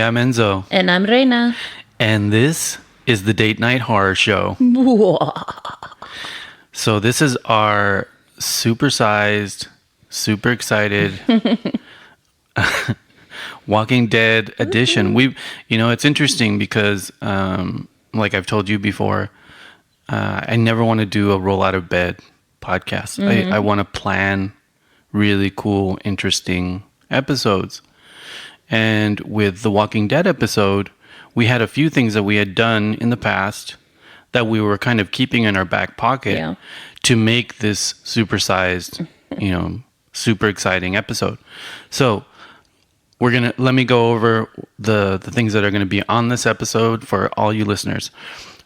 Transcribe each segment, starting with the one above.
I'm Enzo. And I'm Reyna. And this is the Date Night Horror Show. So this is our supersized, super excited Walking Dead edition. It's interesting because, like I've told you before, I never want to do a roll out of bed podcast. I want to plan really cool, interesting episodes. And with the Walking Dead episode, we had a few things that we had done in the past that we were kind of keeping in our back pocket to make this supersized, super exciting episode. So let me go over the things that are going to be on this episode for all you listeners.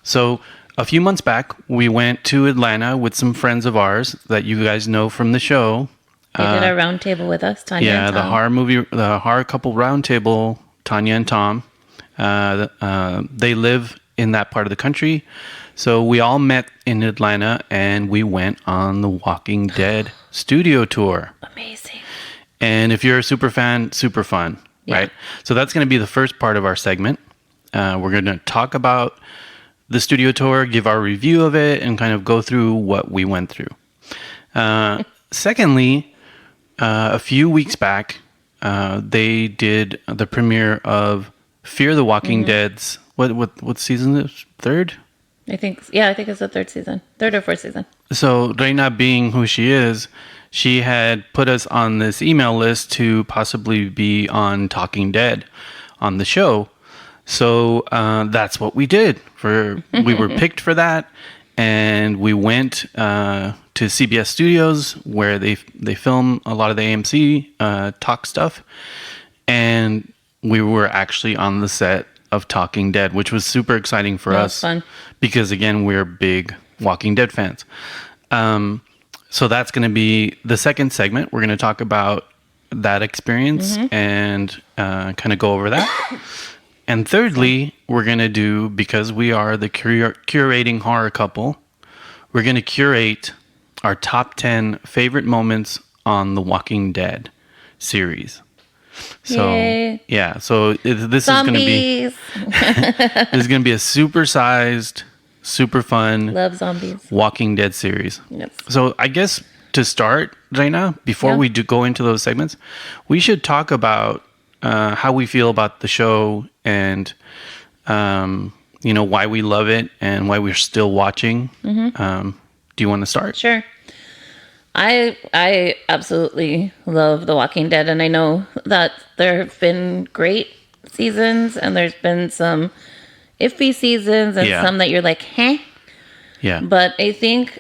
So a few months back, we went to Atlanta with some friends of ours that you guys know from the show. They did a round table with us, Tanya and Tom. the horror couple round table, Tanya and Tom. They live in that part of the country. So we all met in Atlanta and we went on the Walking Dead studio tour. Amazing. And if you're a super fan, super fun, right? So that's going to be the first part of our segment. We're going to talk about the studio tour, give our review of it, and kind of go through what we went through. Secondly, a few weeks back, they did the premiere of Fear the Walking Dead's what season is it? Third? I think it's the third or fourth season. So Reyna, being who she is, she had put us on this email list to possibly be on Talking Dead on the show. So that's what we did. We were picked for that, and we went to CBS Studios where they film a lot of the AMC talk stuff, and we were actually on the set of Talking Dead, which was super exciting for us. Fun. Because again, we're big Walking Dead fans. So that's going to be the second segment. We're going to talk about that experience and kind of go over that. And thirdly, we're going to do, because we are the curating horror couple, we're going to curate our top 10 favorite moments on the Walking Dead series. So Yay. This Zombies. is going to be a super-sized, super fun Love zombies. Walking Dead series. Yes. So I guess to start, Reyna, before we do go into those segments, we should talk about how we feel about the show and why we love it and why we're still watching. Do you want to start? Sure. I absolutely love The Walking Dead, and I know that there have been great seasons and there's been some iffy seasons and some that you're like, huh? Yeah. But I think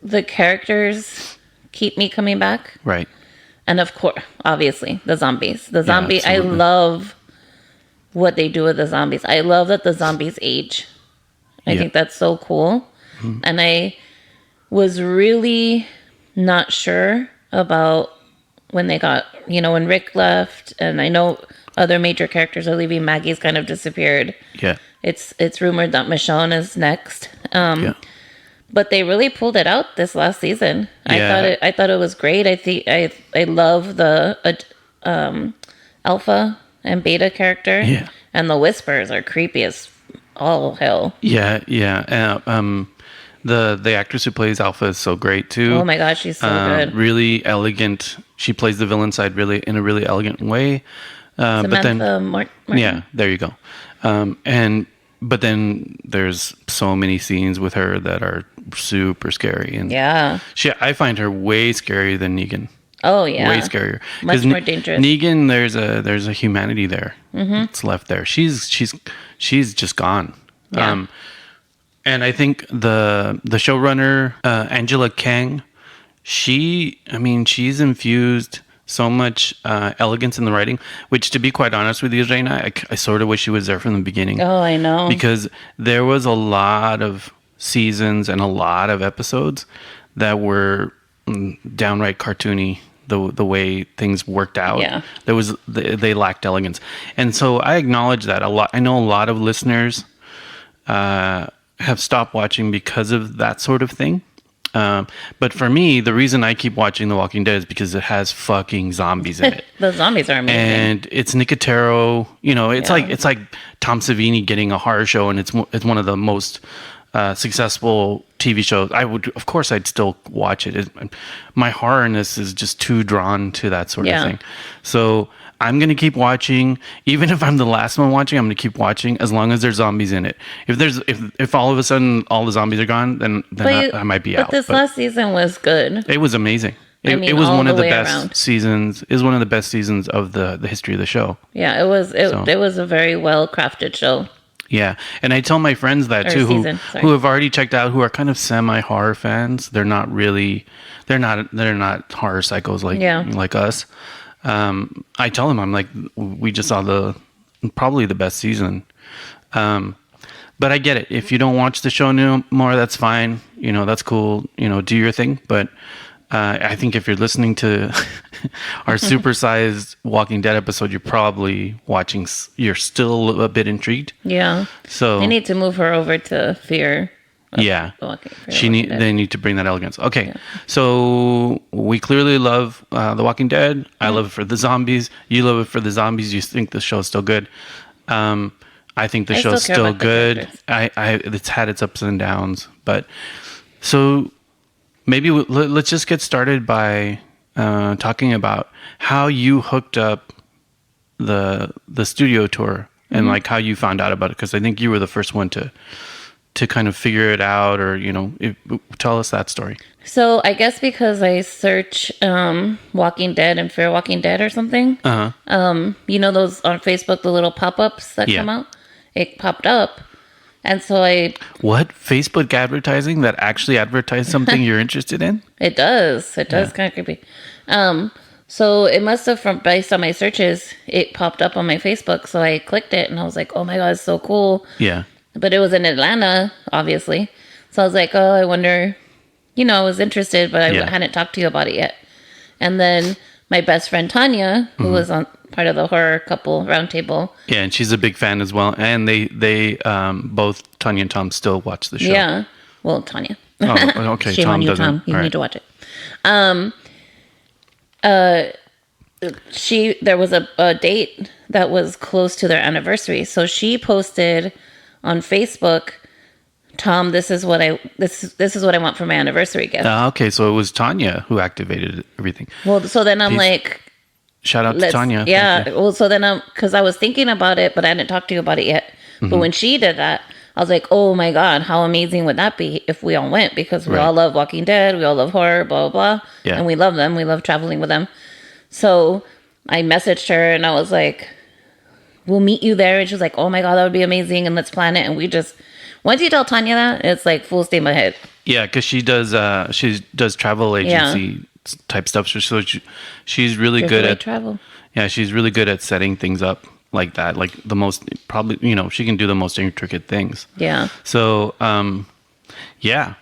the characters keep me coming back. Right. And of course, obviously, the zombies. I absolutely. love what they do with the zombies. I love that the zombies age. I think that's so cool. And I was really not sure about when they got, when Rick left, and I know other major characters are leaving. Maggie's kind of disappeared. Yeah. It's rumored that Michonne is next. But they really pulled it out this last season. Yeah. I thought it was great. I love the alpha and beta character. Yeah. And the whispers are creepy as all hell. Yeah. The actress who plays Alpha is so great too. Oh my gosh, she's so good. Really elegant. She plays the villain side in a really elegant way. Samantha Martin. Yeah, there you go. But then there's so many scenes with her that are super scary, and I find her way scarier than Negan. Oh yeah, way scarier. Much more dangerous. Negan, there's a humanity there. It's left there. She's just gone. Yeah. And I think the showrunner, Angela Kang, she's infused so much elegance in the writing, which, to be quite honest with you, Reyna, I sort of wish she was there from the beginning. Oh, I know. Because there was a lot of seasons and a lot of episodes that were downright cartoony, the way things worked out. Yeah. They lacked elegance. And so I acknowledge that a lot. I know a lot of listeners have stopped watching because of that sort of thing. But for me, the reason I keep watching The Walking Dead is because it has fucking zombies in it. The zombies are amazing. And it's Nicotero. You know, it's Yeah. like Tom Savini getting a horror show, and it's one of the most successful TV shows. Of course, I'd still watch it. My horrorness is just too drawn to that sort of thing. So I'm gonna keep watching, even if I'm the last one watching. I'm gonna keep watching as long as there's zombies in it. If all of a sudden all the zombies are gone, then I might be out. But this last season was good. It was amazing. It was one of the best seasons. It was one of the best seasons of the history of the show. Yeah, it was. It was a very well crafted show. Yeah, and I tell my friends that too, who have already checked out, who are kind of semi horror fans. They're not horror psychos like us. I tell them, I'm like, we just saw probably the best season. But I get it. If you don't watch the show anymore, that's fine. You know, that's cool. You know, do your thing. But I think if you're listening to our supersized Walking Dead episode, you're probably watching. You're still a bit intrigued. Yeah. So they need to move her over to Fear. Yeah. They need to bring that elegance. Okay. Yeah. So we clearly love The Walking Dead. I love it for the zombies. You love it for the zombies. You think the show's still good. I think the show's still good. It's had its ups and downs, but so maybe let's just get started by talking about how you hooked up the studio tour and like how you found out about it, because I think you were the first one to kind of figure it out, or tell us that story. So I guess because I search Walking Dead and Fear Walking Dead or something. You know those on Facebook, the little pop-ups that come out? It popped up. And so What? Facebook advertising that actually advertised something you're interested in? It does. It does. Kind of creepy. So it must have, based on my searches, it popped up on my Facebook. So I clicked it and I was like, oh my God, it's so cool. Yeah. But it was in Atlanta, obviously. So I was like, oh, I wonder, I was interested, but I hadn't talked to you about it yet. And then my best friend, Tanya, who was on part of the horror couple roundtable. Yeah, and she's a big fan as well. And they both, Tanya and Tom, still watch the show. Yeah. Well, Tanya. Oh, okay. Shame on you, Tom. You need to watch it. There was a date that was close to their anniversary. So she posted on Facebook, Tom, this is what I want for my anniversary gift. Okay, so it was Tanya who activated everything. Well, so then I'm like, shout out to Tanya. Yeah. Well, so then because I was thinking about it, but I hadn't talked to you about it yet. But when she did that, I was like, oh my God, how amazing would that be if we all went? Because we all love Walking Dead, we all love horror, blah, blah, blah. Yeah. And we love them. We love traveling with them. So I messaged her and I was like, we'll meet you there. And she was like, oh my God, that would be amazing. And let's plan it. And once you tell Tanya that, it's like full steam ahead. Yeah, because she does travel agency type stuff. So she's really good at travel. Yeah, she's really good at setting things up like that. Like the most, probably, she can do the most intricate things. Yeah. So, yeah.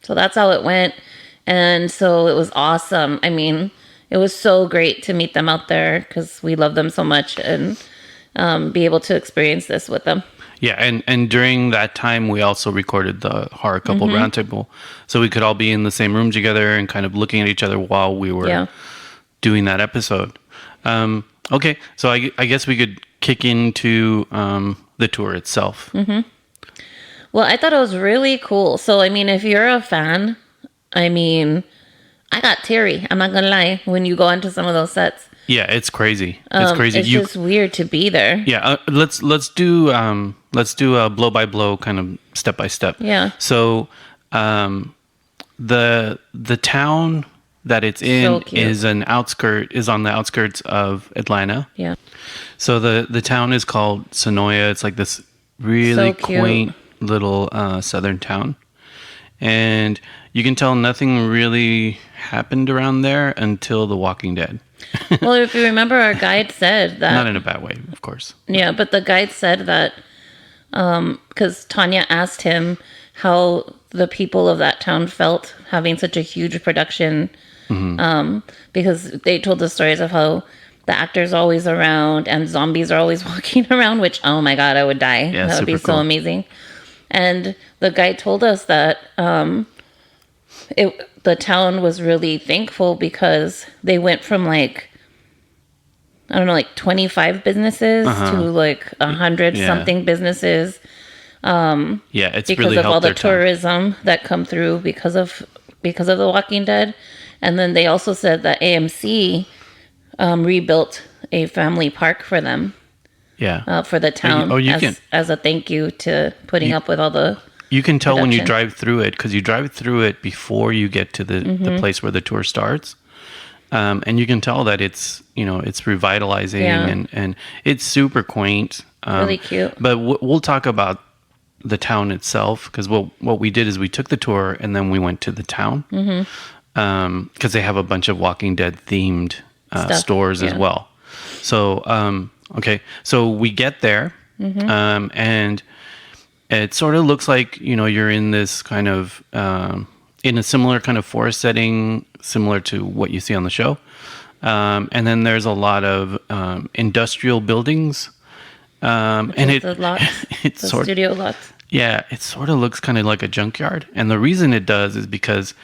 So that's how it went. And so it was awesome. I mean, it was so great to meet them out there because we love them so much and be able to experience this with them. Yeah, and during that time, we also recorded the horror couple roundtable, so we could all be in the same room together and kind of looking at each other while we were doing that episode. Okay, so I guess we could kick into the tour itself. Well, I thought it was really cool. So, I mean, if you're a fan, I got teary. I'm not gonna lie. When you go into some of those sets, yeah, it's crazy. It's crazy. It's just weird to be there. Yeah, let's do a blow by blow, kind of step by step. Yeah. So, the town that it's in is on the outskirts of Atlanta. Yeah. So the town is called Senoia. It's like this really quaint little southern town, and you can tell nothing really happened around there until The Walking Dead. Well, if you remember, our guide said that... Not in a bad way, of course. Yeah, but the guide said that... Because Tanya asked him how the people of that town felt having such a huge production. Because they told the stories of how the actors are always around and zombies are always walking around, which, oh my God, I would die. Yeah, that would be so amazing. And the guide told us that... the town was really thankful because they went from like, I don't know, like 25 businesses to like 100 something businesses. Yeah, it's Because really of all helped the their town. tourism that come through because of The Walking Dead. And then they also said that AMC rebuilt a family park for them, Yeah. for the town, You can as a thank you to putting up with all the you can tell when you production. drive through it, because you drive through it before you get to the place where the tour starts. And you can tell that it's revitalizing Yeah. and it's super quaint. Really cute. But we'll talk about the town itself, because what we did is we took the tour and then we went to the town, because they have a bunch of Walking Dead themed Stuff, stores as yeah. well. So okay, so we get there, and it sort of looks like you're in this kind of in a similar kind of forest setting, similar to what you see on the show. And then there's a lot of industrial buildings. And The lots, it's the sort studio lots. yeah, it sort of looks kind of like a junkyard. And the reason it does is because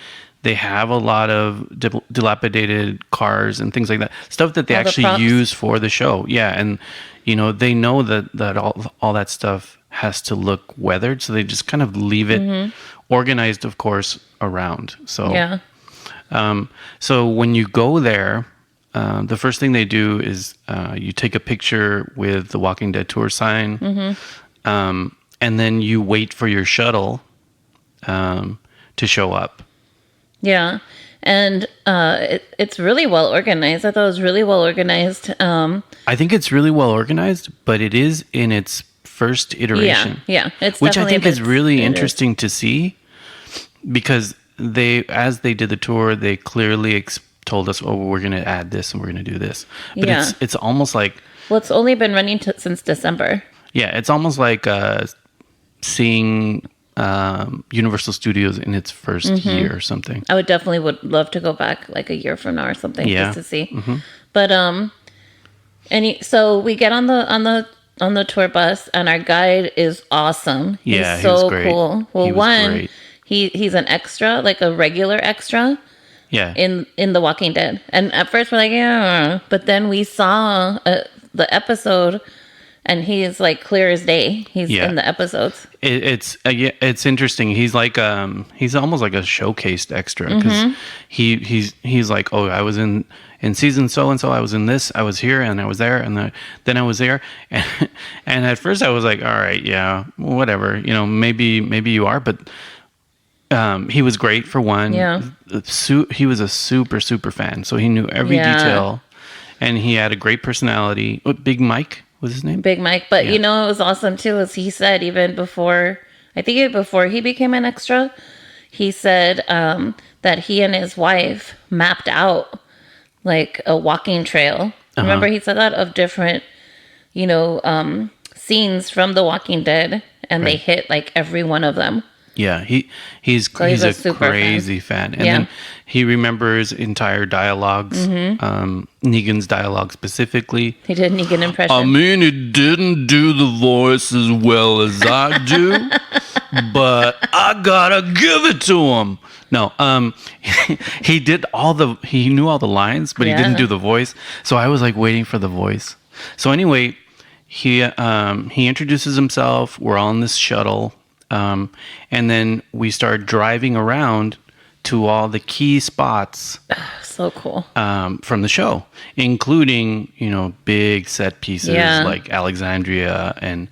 they have a lot of dilapidated cars and things like that, stuff that they All the actually props. use for the show. Yeah, and they know that all that stuff has to look weathered, so they just kind of leave it organized, of course, around. So Yeah. so when you go there, the first thing they do is you take a picture with the Walking Dead tour sign, and then you wait for your shuttle to show up. Yeah. And it's really well organized. I thought it was really well organized. I think it's really well organized, but it is in its first iteration. Yeah. It's Which I definitely think is really it interesting to see, because as they did the tour, they clearly told us, oh, we're going to add this and we're going to do this. But Yeah. it's almost like, Well, it's only been running since December. yeah, it's almost like seeing Universal Studios in its first year or something. I would love to go back like a year from now or something, Yeah. just to see. But so we get on the tour bus, and our guide is awesome. Yeah, He's he was so great. cool. Well, He was great. he's an extra, like a regular extra Yeah. in The Walking Dead. And at first we're like, yeah, but then we saw the episode, and he is like clear as day. He's Yeah. in the episodes. It's interesting. He's like he's almost like a showcased extra, because he's like, oh, I was in season so and so, I was in this, I was here, and I was there, and then I was there, and at first I was like, all right, yeah, whatever, maybe you are, but he was great for one. Yeah. He was a super fan, so he knew every Yeah. detail, and he had a great personality. Big Mike was his name. Big Mike. But Yeah. it was awesome too, as he said, even before, I think before he became an extra, he said that he and his wife mapped out like a walking trail. Remember he said that, of different, scenes from The Walking Dead, and they Right. hit like every one of them. Yeah, he's he's a a super crazy fan. And Yeah. then he remembers entire dialogues, Negan's dialogue specifically. He did Negan impression. I mean, he didn't do the voice as well as I do, but I gotta give it to him. No, he knew all the lines, but he didn't Yeah. do the voice. So I was like waiting for the voice. So anyway, he introduces himself. We're on this shuttle. And then we start driving around to all the key spots So cool. from the show, including, big set pieces Yeah. like Alexandria and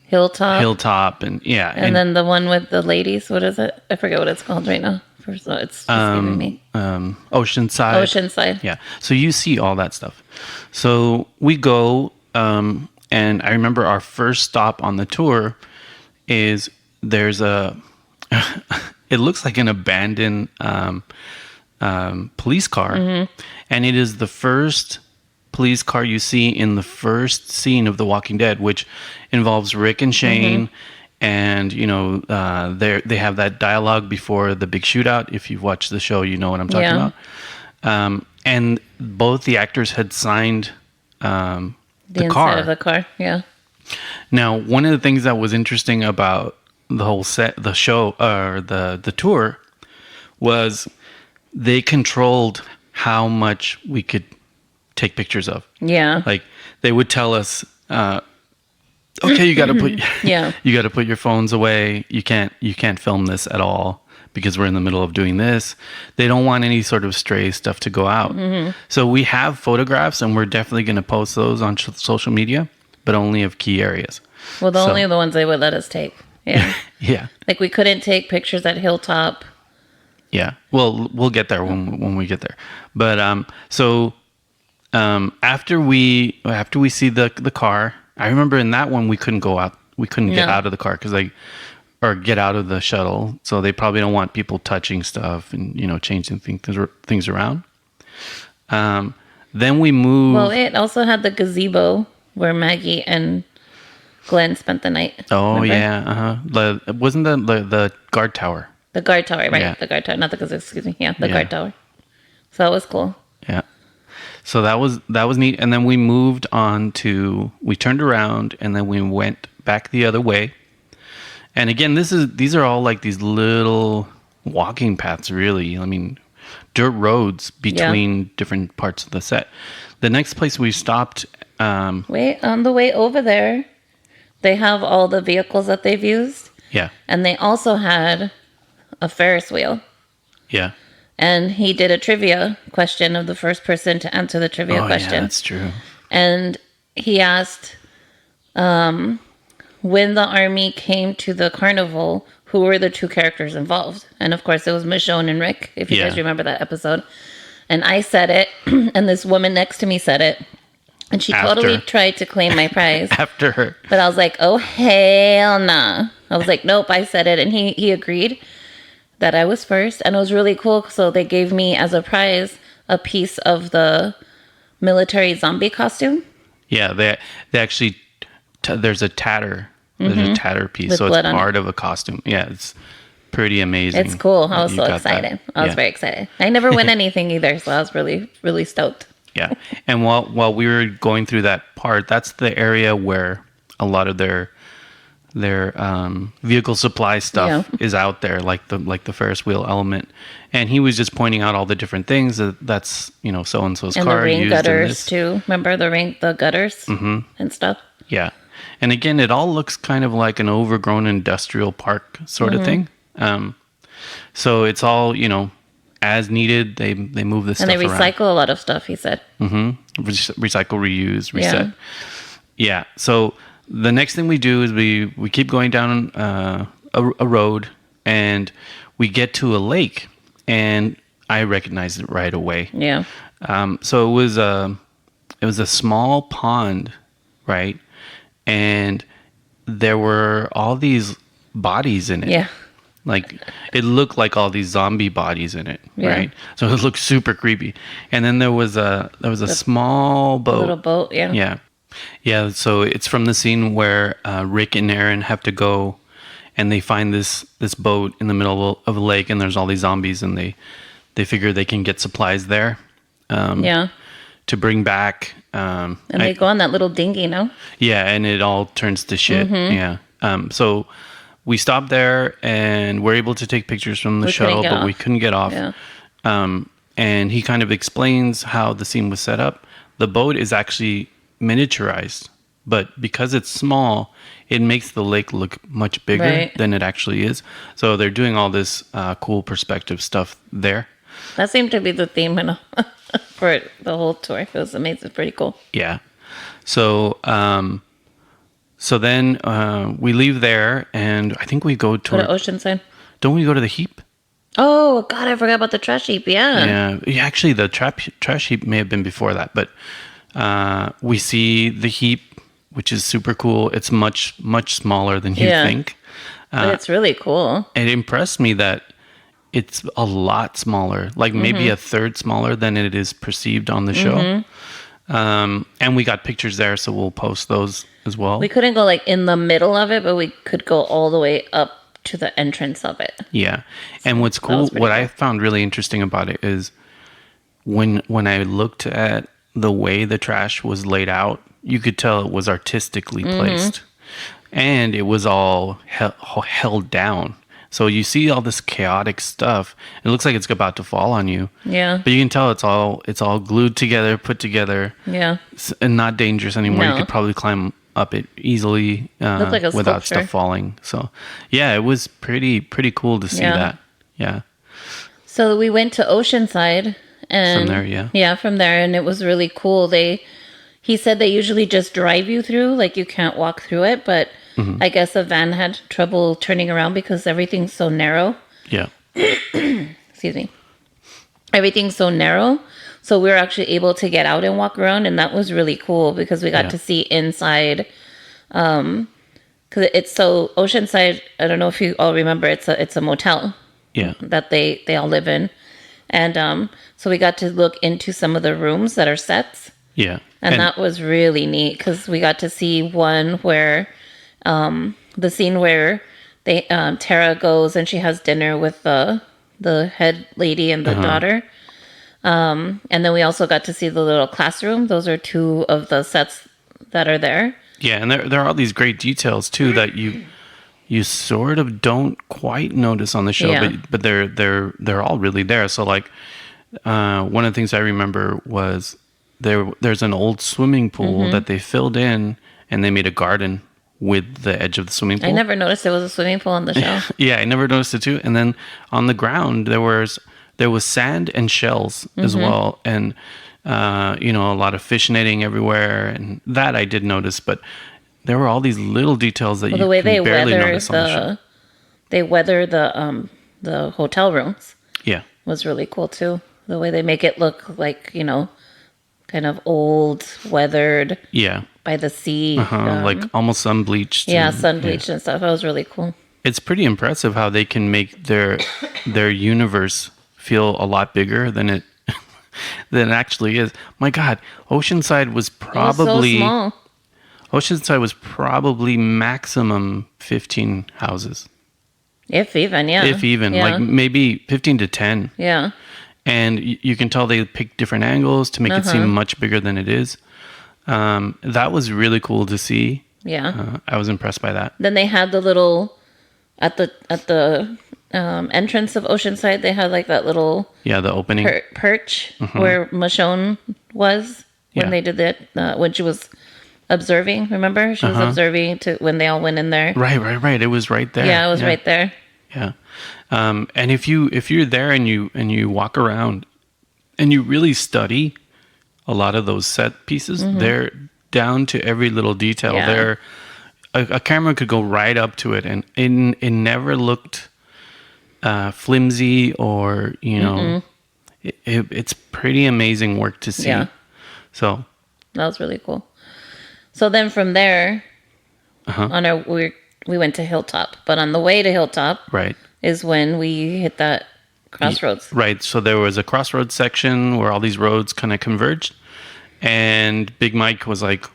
Hilltop. and yeah. And then the one with the ladies, what is it? I forget what it's called right now. It's just escaping me. Oceanside. Oceanside. Yeah. So you see all that stuff. So we go, and I remember our first stop on the tour is there's it looks like an abandoned police car, and it is the first police car you see in the first scene of The Walking Dead, which involves Rick and Shane. And they have that dialogue before the big shootout. If you've watched the show, you know what I'm talking about. And both the actors had signed the inside car. of the car. Yeah. Now, one of the things that was interesting about the whole the show, or the tour, was they controlled how much we could take pictures of. Yeah. Like they would tell us, okay, you got to put Yeah. you got to put your phones away. You can't film this at all because we're in the middle of doing this. They don't want any sort of stray stuff to go out. So we have photographs, and we're definitely going to post those on social media, but only of key areas. Well, only the ones they would let us take. Yeah. Yeah. Like we couldn't take pictures at Hilltop. Yeah. Well, we'll get there when we get there. But after we see the car, I remember in that one we couldn't go out. We couldn't get out of the car or get out of the shuttle. So they probably don't want people touching stuff and changing things around. Then we moved. Well, it also had the gazebo where Maggie and Glenn spent the night. Oh, remember? yeah. Wasn't the guard tower? The guard tower, right? Yeah. The guard tower, not the gazebo. Excuse me. Yeah, the guard tower. So that was cool. Yeah. So that was neat. And then we moved on we turned around and then we went back the other way. And again, these are all like these little walking paths, really. I mean, dirt roads between different parts of the set. The next place we stopped. Wait, on the way over there, they have all the vehicles that they've used. Yeah. And they also had a Ferris wheel. Yeah. And he did a trivia question of the first person to answer the trivia question. Yeah, that's true. And he asked, when the army came to the carnival, who were the two characters involved? And of course, it was Michonne and Rick, if you guys remember that episode. And I said it, and this woman next to me said it. And she totally tried to claim my prize. After her. But I was like, oh, hell nah. I was like, nope, I said it. And he agreed that I was first. And it was really cool. So they gave me as a prize a piece of the military zombie costume. Yeah, they actually, there's a tatter. There's a tatter piece. With so blood it's on part of a costume. Yeah, it's pretty amazing. It's cool. I was so excited. I was very excited. I never win anything either. So I was really, really stoked. Yeah. And while we were going through that part, that's the area where a lot of their vehicle supply stuff is out there, like the Ferris wheel element. And he was just pointing out all the different things that's so and so's car and the rain used gutters too. Remember the gutters and stuff. Yeah, and again, it all looks kind of like an overgrown industrial park sort of thing. So it's all as needed. They move this and stuff they around. recycle a lot of stuff. He said. Recycle, reuse, reset. Yeah. So the next thing we do is we keep going down a road, and we get to a lake, and I recognized it right away. Yeah. So it was a small pond, right? And there were all these bodies in it. Yeah. Like it looked like all these zombie bodies in it, right? So it looked super creepy. And then there was a small boat. Little boat, yeah. Yeah. Yeah, so it's from the scene where Rick and Aaron have to go and they find this boat in the middle of a lake, and there's all these zombies, and they figure they can get supplies there. To bring back. And they go on that little dinghy, no? Yeah, and it all turns to shit. Yeah. So we stopped there, and we're able to take pictures from the shuttle, but we couldn't get off. Yeah. And he kind of explains how the scene was set up. The boat is actually miniaturized, but because it's small, it makes the lake look much bigger than it actually is. So they're doing all this cool perspective stuff there. That seemed to be the theme for the whole tour. It was amazing. Pretty cool. Yeah. So then we leave there, and I think we go to Oceanside. Don't we go to the heap? Oh God, I forgot about the trash heap. Yeah. Yeah. Actually, the trash heap may have been before that, but we see the heap, which is super cool. It's much smaller than you think. But it's really cool. It impressed me that it's a lot smaller, like maybe a third smaller than it is perceived on the show. And we got pictures there, so we'll post those as well. We couldn't go like in the middle of it, but we could go all the way up to the entrance of it. Yeah. And what's cool, what I found really interesting about it is when I looked at the way the trash was laid out, you could tell it was artistically placed. And it was all held down. So you see all this chaotic stuff. It looks like it's about to fall on you. Yeah. But you can tell it's all glued together, put together. Yeah. And not dangerous anymore. No. You could probably climb up it easily Looked like a without sculpture. stuff falling. So yeah, it was pretty cool to see that. Yeah. So we went to Oceanside, and From there, yeah. Yeah, from there, and it was really cool. He said they usually just drive you through, like you can't walk through it, but I guess a van had trouble turning around because everything's so narrow. Yeah. Excuse me. Everything's so narrow. So we were actually able to get out and walk around, and that was really cool because we got to see inside. Because it's so Oceanside. I don't know if you all remember. It's a motel. Yeah. That they all live in, and so we got to look into some of the rooms that are sets. Yeah. And that was really neat because we got to see one where the scene where they Tara goes and she has dinner with the head lady and the daughter. And then we also got to see the little classroom. Those are two of the sets that are there. Yeah, and there are all these great details too that you sort of don't quite notice on the show, but they're all really there. So like one of the things I remember was there's an old swimming pool that they filled in and they made a garden with the edge of the swimming pool. I never noticed there was a swimming pool on the show. Yeah, I never noticed it too. And then on the ground there was sand and shells as well, and a lot of fish netting everywhere, and that I did notice. But there were all these little details that the way can barely notice on the show. They weather the hotel rooms. Yeah, was really cool too. The way they make it look like kind of old, weathered. Yeah. By the sea, like almost sun bleached. Yeah, sun bleached and stuff. That was really cool. It's pretty impressive how they can make their universe feel a lot bigger than it actually is. My God, Oceanside was probably so small. Oceanside was probably maximum 15 houses, if even. Like maybe 15 to 10. Yeah, and you can tell they pick different angles to make it seem much bigger than it is. That was really cool to see. Yeah, I was impressed by that. Then they had the little at the entrance of Oceanside. They had like that little the opening perch where Michonne was when they did that when she was observing. Remember, she was observing when they all went in there. Right. It was right there. Yeah, it was right there. Yeah, and if you're there and you walk around and you really study a lot of those set pieces, they're down to every little detail. Yeah. They're a camera could go right up to it, and it never looked flimsy or it's pretty amazing work to see. Yeah. So that was really cool. So then from there, we went to Hilltop, but on the way to Hilltop, right, is when we hit that crossroads. Right. So there was a crossroads section where all these roads kind of converged, and Big Mike was like,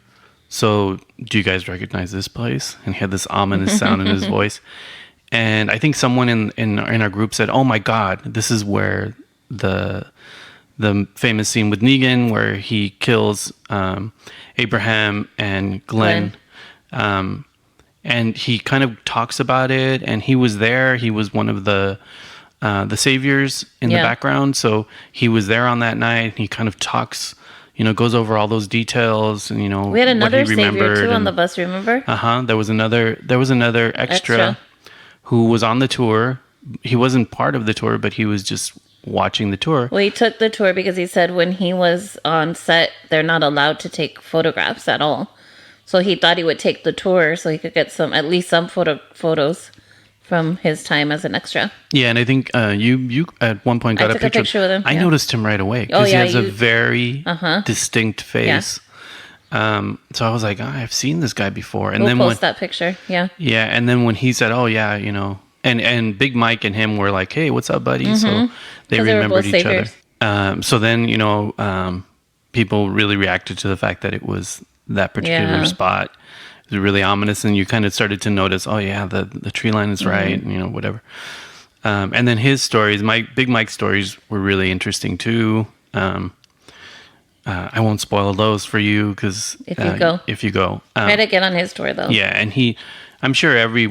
"So, do you guys recognize this place?" And he had this ominous sound in his voice. And I think someone in our group said, "Oh my God, this is where the famous scene with Negan, where he kills Abraham and Glenn." And he kind of talks about it, and he was there. He was one of the saviors in the background, so he was there on that night. He kind of talks, goes over all those details, and we had another what he savior too on the bus. Remember? There was another extra who was on the tour. He wasn't part of the tour, but he was just watching the tour. Well, he took the tour because he said when he was on set, they're not allowed to take photographs at all. So he thought he would take the tour so he could get at least some photos from his time as an extra. Yeah, and I think you at one point got a picture with him. I noticed him right away because he has a very distinct face. Yeah. So I was like, I've seen this guy before. And we'll post that picture. Yeah. Yeah, and then when he said, "Oh yeah," and Big Mike and him were like, "Hey, what's up, buddy?" So they remembered each other. So then people really reacted to the fact that it was that particular spot. It was really ominous, and you kind of started to notice, oh yeah, the tree line is right, whatever. And then his stories, Big Mike's stories were really interesting too. I won't spoil those for you because if you go, try to get on his story though. Yeah, and I'm sure every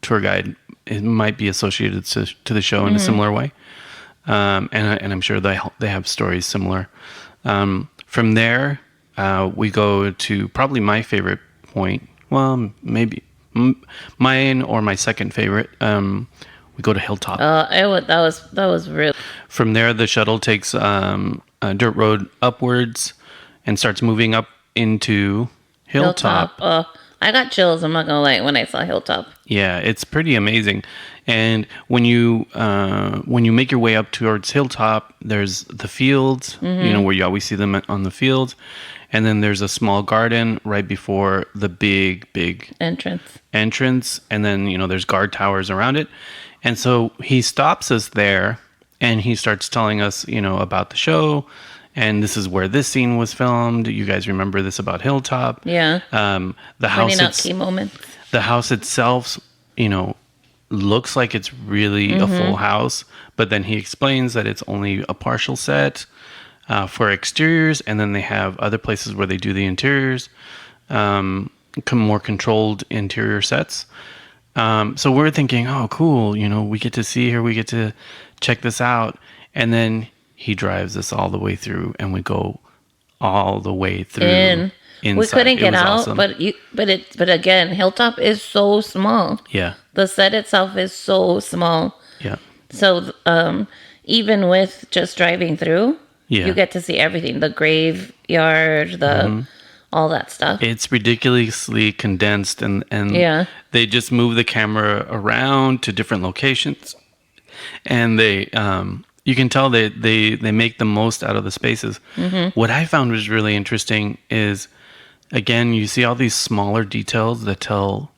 tour guide, it might be associated to the show in a similar way. And I'm sure they have stories similar. From there, we go to probably my favorite point. Well, maybe mine or my second favorite. We go to Hilltop. That was real. From there, the shuttle takes a dirt road upwards and starts moving up into Hilltop. I got chills. I'm not gonna lie when I saw Hilltop. Yeah, it's pretty amazing. And when you make your way up towards Hilltop, there's the fields, where you always see them on the fields, and then there's a small garden right before the big entrance, and then there's guard towers around it. And so he stops us there, and he starts telling us about the show, and this is where this scene was filmed. You guys remember this about Hilltop? Yeah. The house. Pointing out key moments. The house itself, looks like it's really a full house, but then he explains that it's only a partial set for exteriors, and then they have other places where they do the interiors, more controlled interior sets. So we're thinking, oh, cool, we get to see here, we get to check this out, and then he drives us all the way through, and we go all the way through. Inside. We couldn't get out, awesome. but again, Hilltop is so small. Yeah. The set itself is so small. Yeah. So even with just driving through, you get to see everything. The graveyard, all that stuff. It's ridiculously condensed, and they just move the camera around to different locations, and they you can tell they make the most out of the spaces. What I found was really interesting is, again, you see all these smaller details that tell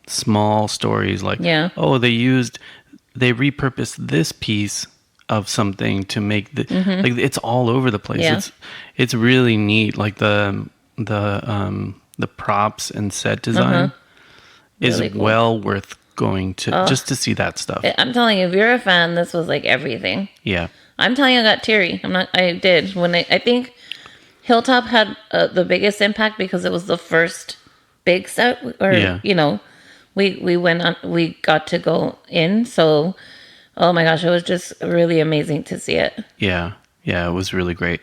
small stories, like, oh, they repurposed this piece of something to make like, it's all over the place. It's really neat. Like the props and set design is really cool. Well worth going to just to see that stuff. I'm telling you, if you're a fan, this was like everything. Yeah. I'm telling you, I got teary. I did when I think Hilltop had the biggest impact because it was the first big set, we got to go in. So, oh my gosh, it was just really amazing to see it. Yeah, it was really great.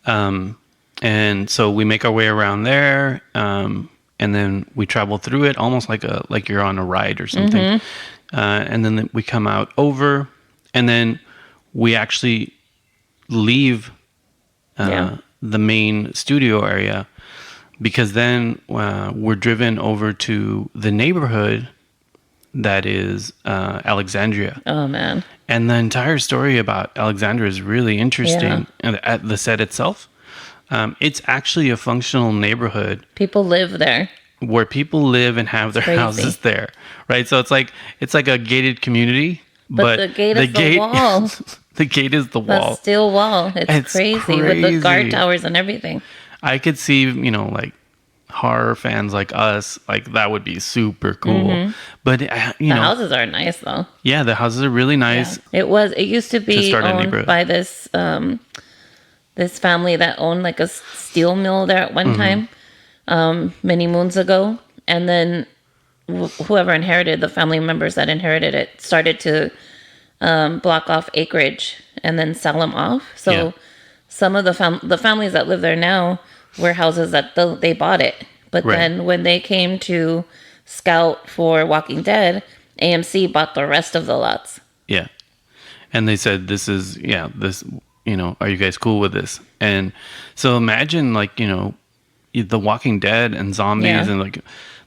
And so we make our way around there, and then we travel through it almost like you're on a ride or something. And then we come out over, and then we actually leave the main studio area, because then we're driven over to the neighborhood that is Alexandria. Oh, man. And the entire story about Alexandria is really interesting. At the set itself, it's actually a functional neighborhood. People live there. Where people live and have their houses there, right? So it's like a gated community, but the gate is the wall. The gate is the wall. The steel wall. It's crazy with the guard towers and everything. I could see, like horror fans like us, like that would be super cool. But the houses are nice though. Yeah, the houses are really nice. Yeah. It used to be owned by this this family that owned like a steel mill there at one time, many moons ago, and then whoever inherited, the family members that inherited it, started to block off acreage and then sell them off. So some of the families that live there now were houses that they bought it. But then when they came to scout for Walking Dead, AMC bought the rest of the lots. Yeah. And they said, this, are you guys cool with this? And so imagine The Walking Dead and zombies and like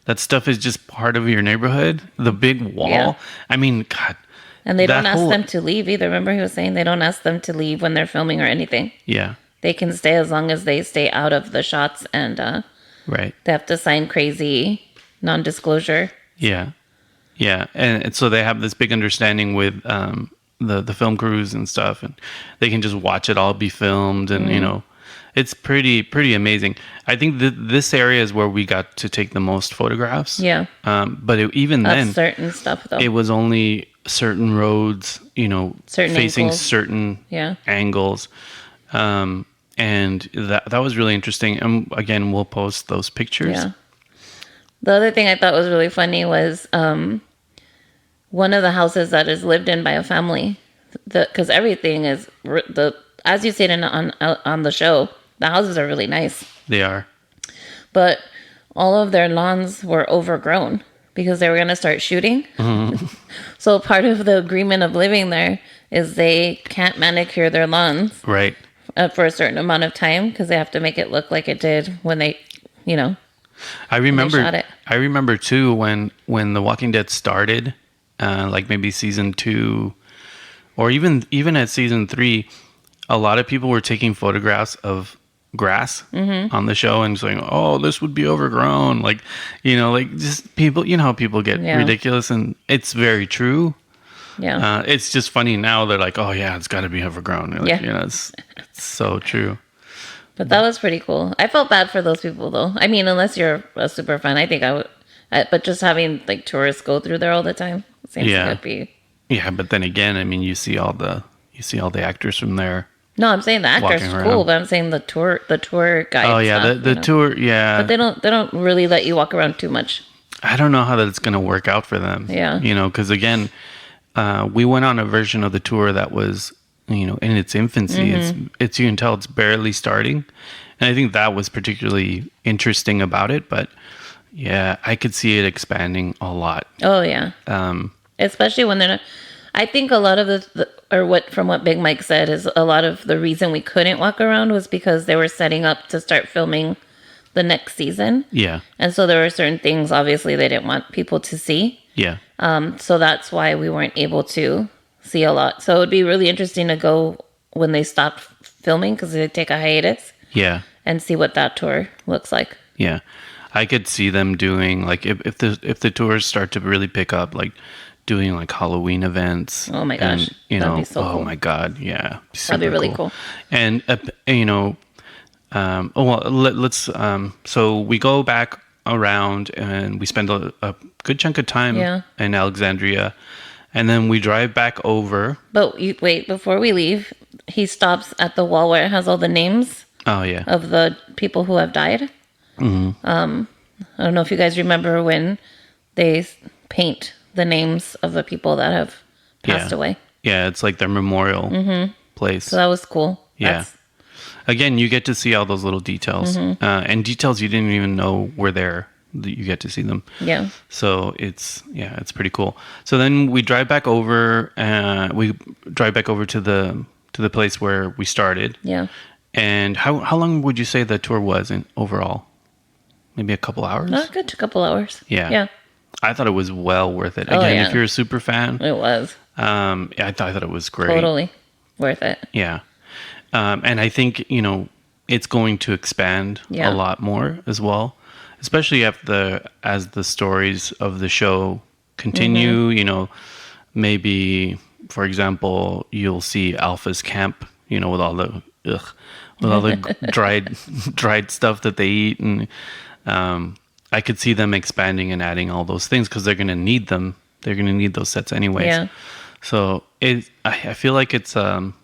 that stuff is just part of your neighborhood. The big wall. Yeah. I mean, God. And they don't ask them to leave either. Remember he was saying they don't ask them to leave when they're filming or anything. Yeah. They can stay as long as they stay out of the shots, and they have to sign crazy non-disclosure. Yeah. Yeah. And so they have this big understanding with the film crews and stuff, and they can just watch it all be filmed, and it's pretty amazing. I think this area is where we got to take the most photographs. Yeah. But even then, certain stuff though, it was only certain roads, certain facing angles. Certain angles. And that was really interesting. And again, we'll post those pictures. Yeah. The other thing I thought was really funny was one of the houses that is lived in by a family. Because everything is as you said on the show, the houses are really nice. They are. But all of their lawns were overgrown because they were going to start shooting. Mm-hmm. So part of the agreement of living there is they can't manicure their lawns. Right. For a certain amount of time because they have to make it look like it did when they, I remember. Shot it. I remember too when The Walking Dead started, like maybe season 2, or even at season 3, a lot of people were taking photographs of grass on the show and saying, "Oh, this would be overgrown." Like, like just people. You know how people get ridiculous, and it's very true. Yeah. It's just funny now. They're like, "Oh yeah, it's got to be overgrown." Like, it's so true. But that was pretty cool. I felt bad for those people though. I mean, unless you're a super fan, I think I would. But just having like tourists go through there all the time seems to be. Yeah, but then again, I mean, you see all the actors from there. No, I'm saying the actors are cool, but I'm saying the tour guide. Oh yeah, stuff, the tour, yeah. But they don't really let you walk around too much. I don't know how that's going to work out for them. Yeah. Because again, we went on a version of the tour that was, in its infancy. Mm-hmm. It's you can tell it's barely starting, and I think that was particularly interesting about it. But yeah, I could see it expanding a lot. Oh yeah. Especially when they're not. I think a lot of from what Big Mike said is a lot of the reason we couldn't walk around was because they were setting up to start filming the next season. Yeah. And so there were certain things obviously they didn't want people to see. Yeah. So that's why we weren't able to see a lot. So it would be really interesting to go when they stop filming because they take a hiatus. Yeah. And see what that tour looks like. Yeah. I could see them doing like if the tours start to really pick up, like doing like Halloween events. Oh my gosh. And, that'd be so cool. Oh my God. Yeah. That'd be really cool. And, let's, so we go back around and we spend a good chunk of time in Alexandria, and then we drive back over. But wait, before we leave, he stops at the wall where it has all the names. Oh yeah. Of the people who have died. Mm-hmm. I don't know if you guys remember when they paint the names of the people that have passed away. Yeah, it's like their memorial place. So that was cool. Yeah. Again, you get to see all those little details. And details you didn't even know were there. You get to see them. Yeah. So it's pretty cool. So then we drive back over. We drive back over to the place where we started. Yeah. And how long would you say the tour was in overall? Maybe a couple hours? Not good, a couple hours. Yeah. Yeah. I thought it was well worth it. Again, if you're a super fan. It was. I thought it was great. Totally worth it. Yeah. And I think, it's going to expand a lot more as well, especially as the stories of the show continue, maybe, for example, you'll see Alpha's camp, with all the dried stuff that they eat. And I could see them expanding and adding all those things because they're going to need them. They're going to need those sets anyways. Yeah. So I feel like it's going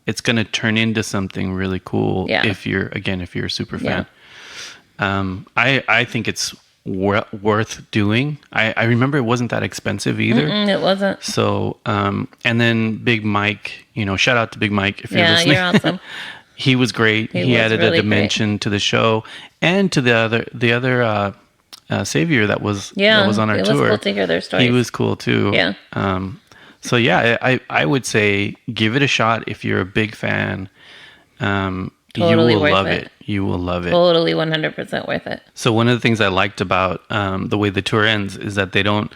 to turn into something really cool if you're a super fan. I think it's worth doing. I remember it wasn't that expensive either. It wasn't. So, and then Big Mike, shout out to Big Mike if you're listening. You're awesome. He was great. He added really a dimension to the show and to the other savior that was on our tour. It was cool to hear their stories. He was cool too. Yeah. So yeah, I would say give it a shot if you're a big fan. Totally you will love it. You will love it. Totally 100% worth it. So one of the things I liked about the way the tour ends is that they don't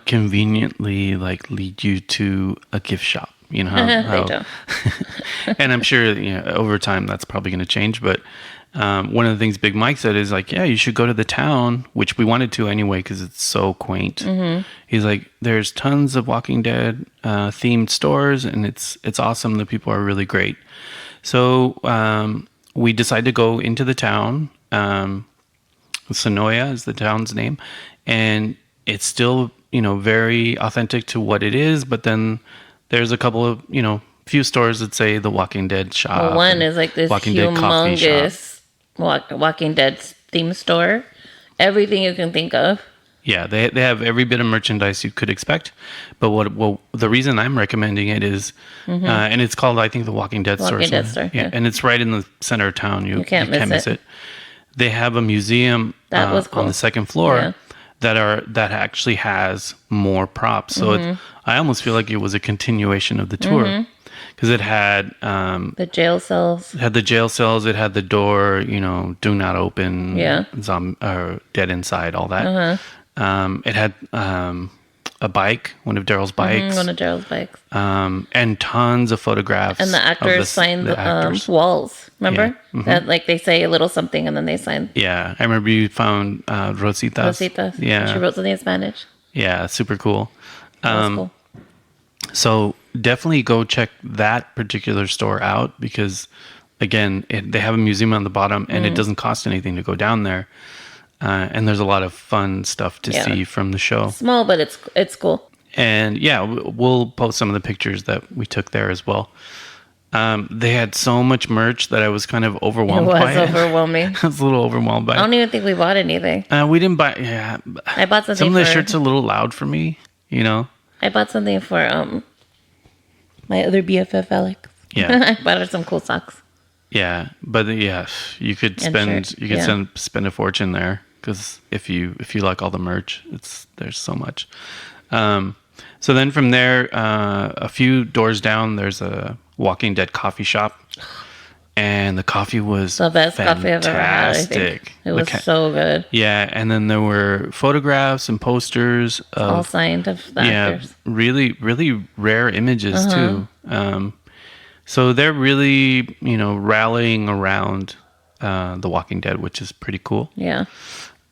conveniently like lead you to a gift shop. They don't. And I'm sure over time that's probably going to change. But one of the things Big Mike said is like, yeah, you should go to the town, which we wanted to anyway because it's so quaint. Mm-hmm. He's like, there's tons of Walking Dead themed stores, and it's awesome. The people are really great. So we decided to go into the town. Senoia is the town's name, and it's still very authentic to what it is. But then there's a couple of few stores that say the Walking Dead shop. Well, one is like this humongous Walking Dead theme store. Everything you can think of. Yeah, they have every bit of merchandise you could expect. But what the reason I'm recommending it is, and it's called, I think, the Walking Dead store. Walking Dead store, yeah. And it's right in the center of town. You can't miss it. They have a museum That was cool. on the second floor Yeah. that actually has more props. So I almost feel like it was a continuation of the tour because it had The jail cells. it had the jail cells. It had the door, do not open. Yeah. Dead inside, all that. It had a bike, one of Daryl's bikes. One of Gerald's bikes. And tons of photographs. And the actors signed the actors. walls. Remember? Yeah. That like they say a little something and then they sign Yeah, I remember you found Rositas. Rositas. Yeah. She wrote something in Spanish. Yeah, super cool. That was cool. So definitely go check that particular store out because, again, they have a museum on the bottom and it doesn't cost anything to go down there. And there's a lot of fun stuff to see from the show. Small, but it's cool. And yeah, we'll post some of the pictures that we took there as well. They had so much merch that I was kind of overwhelmed by it. It was overwhelming. I was a little overwhelmed by it. I don't even think we bought anything. We didn't buy. Yeah, I bought something. Some of the shirts are a little loud for me. I bought something for my other BFF Alex. Yeah. I bought her some cool socks. Yeah, but yeah, you could spend spend a fortune there because if you like all the merch, there's so much. So then from there, a few doors down, there's a Walking Dead coffee shop, and the coffee was the best coffee I've ever had. I think. It was so good. Yeah, and then there were photographs and posters all signed of the actors. Really, really rare images too. So they're really, rallying around The Walking Dead, which is pretty cool. Yeah.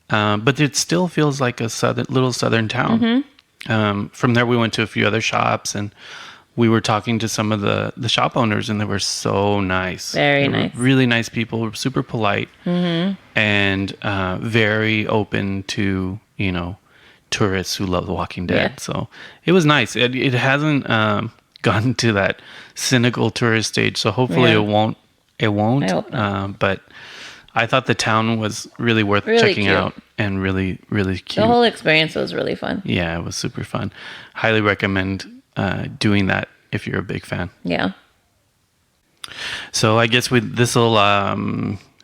But it still feels like a little southern town. From there, we went to a few other shops, and we were talking to some of the shop owners, and they were so nice. Very nice. Really nice people, super polite, and very open to, tourists who love The Walking Dead. Yeah. So it was nice. It hasn't gotten to that cynical tourist stage, so hopefully it won't. I hope not. But I thought the town was really worth checking out and really, really cute. The whole experience was really fun. Yeah, it was super fun. Highly recommend doing that if you're a big fan. Yeah. So I guess this will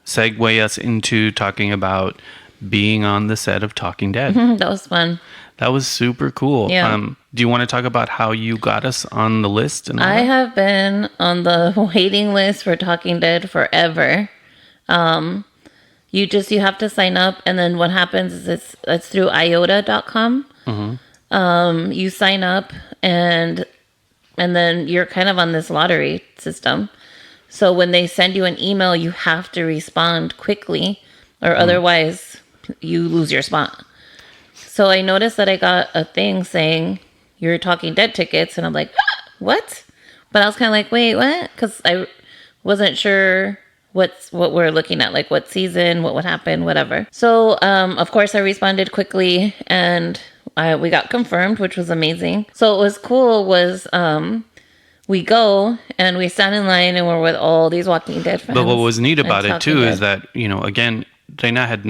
segue us into talking about being on the set of Talking Dead. That was fun. That was super cool. Yeah. Do you want to talk about how you got us on the list? And all I that? have been on the waiting list for Talking Dead forever. You have to sign up, and then what happens is it's through iota.com. You sign up, and then you're kind of on this lottery system. So when they send you an email, you have to respond quickly, or otherwise you lose your spot. So I noticed that I got a thing saying you're Talking Dead tickets, and I'm like, what? But I was kind of like, wait, what? Because I wasn't sure what we're looking at, like what season, what would happen, whatever. So of course I responded quickly, and we got confirmed, which was amazing. So what was cool was we go and we stand in line, and we're with all these Walking Dead fans. But what was neat about it too is that, again, Reyna had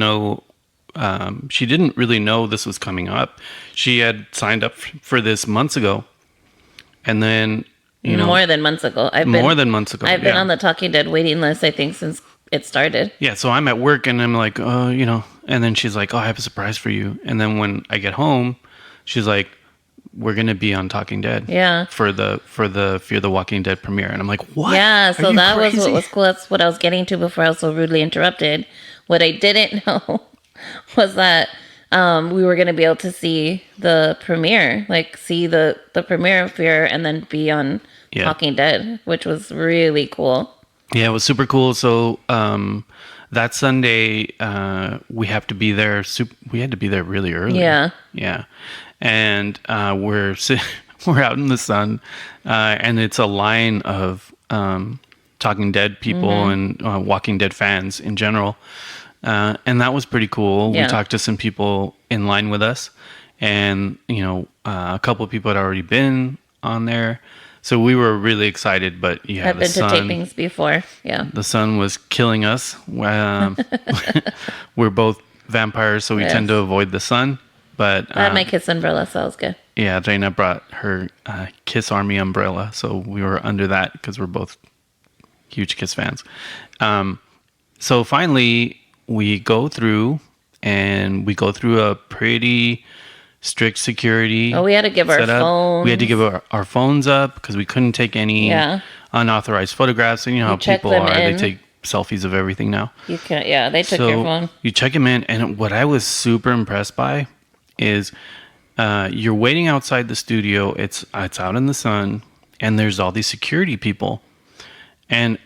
she didn't really know this was coming up. She had signed up for this months ago, and then more than months ago. I've been on the Talking Dead waiting list, I think, since it started. Yeah, so I'm at work, and I'm like, and then she's like, I have a surprise for you. And then when I get home, she's like, we're gonna be on Talking Dead. Yeah. For the Fear the Walking Dead premiere, and I'm like, what? Yeah. So that was what was cool. That's what I was getting to before I was so rudely interrupted. What I didn't know was that we were going to be able to see the premiere, like see the premiere of Fear, and then be on Talking Dead, which was really cool. Yeah, it was super cool. So that Sunday, we have to be there. We had to be there really early. Yeah. Yeah, and we're out in the sun, and it's a line of Talking Dead people and Walking Dead fans in general. And that was pretty cool. Yeah. We talked to some people in line with us, and a couple of people had already been on there, so we were really excited. But I've been to tapings before. Yeah, the sun was killing us. We're both vampires, so we tend to avoid the sun. But I had my Kiss umbrella, so that was good. yeah, Reyna brought her Kiss Army umbrella, so we were under that because we're both huge Kiss fans. So finally, we go through a pretty strict security. Oh, we had to give our setup. phones. We had to give our phones up because we couldn't take any unauthorized photographs. And you know how people are; they take selfies of everything now. You can't. Yeah, they took your phone. You check them in, and what I was super impressed by is you're waiting outside the studio. It's out in the sun, and there's all these security people, and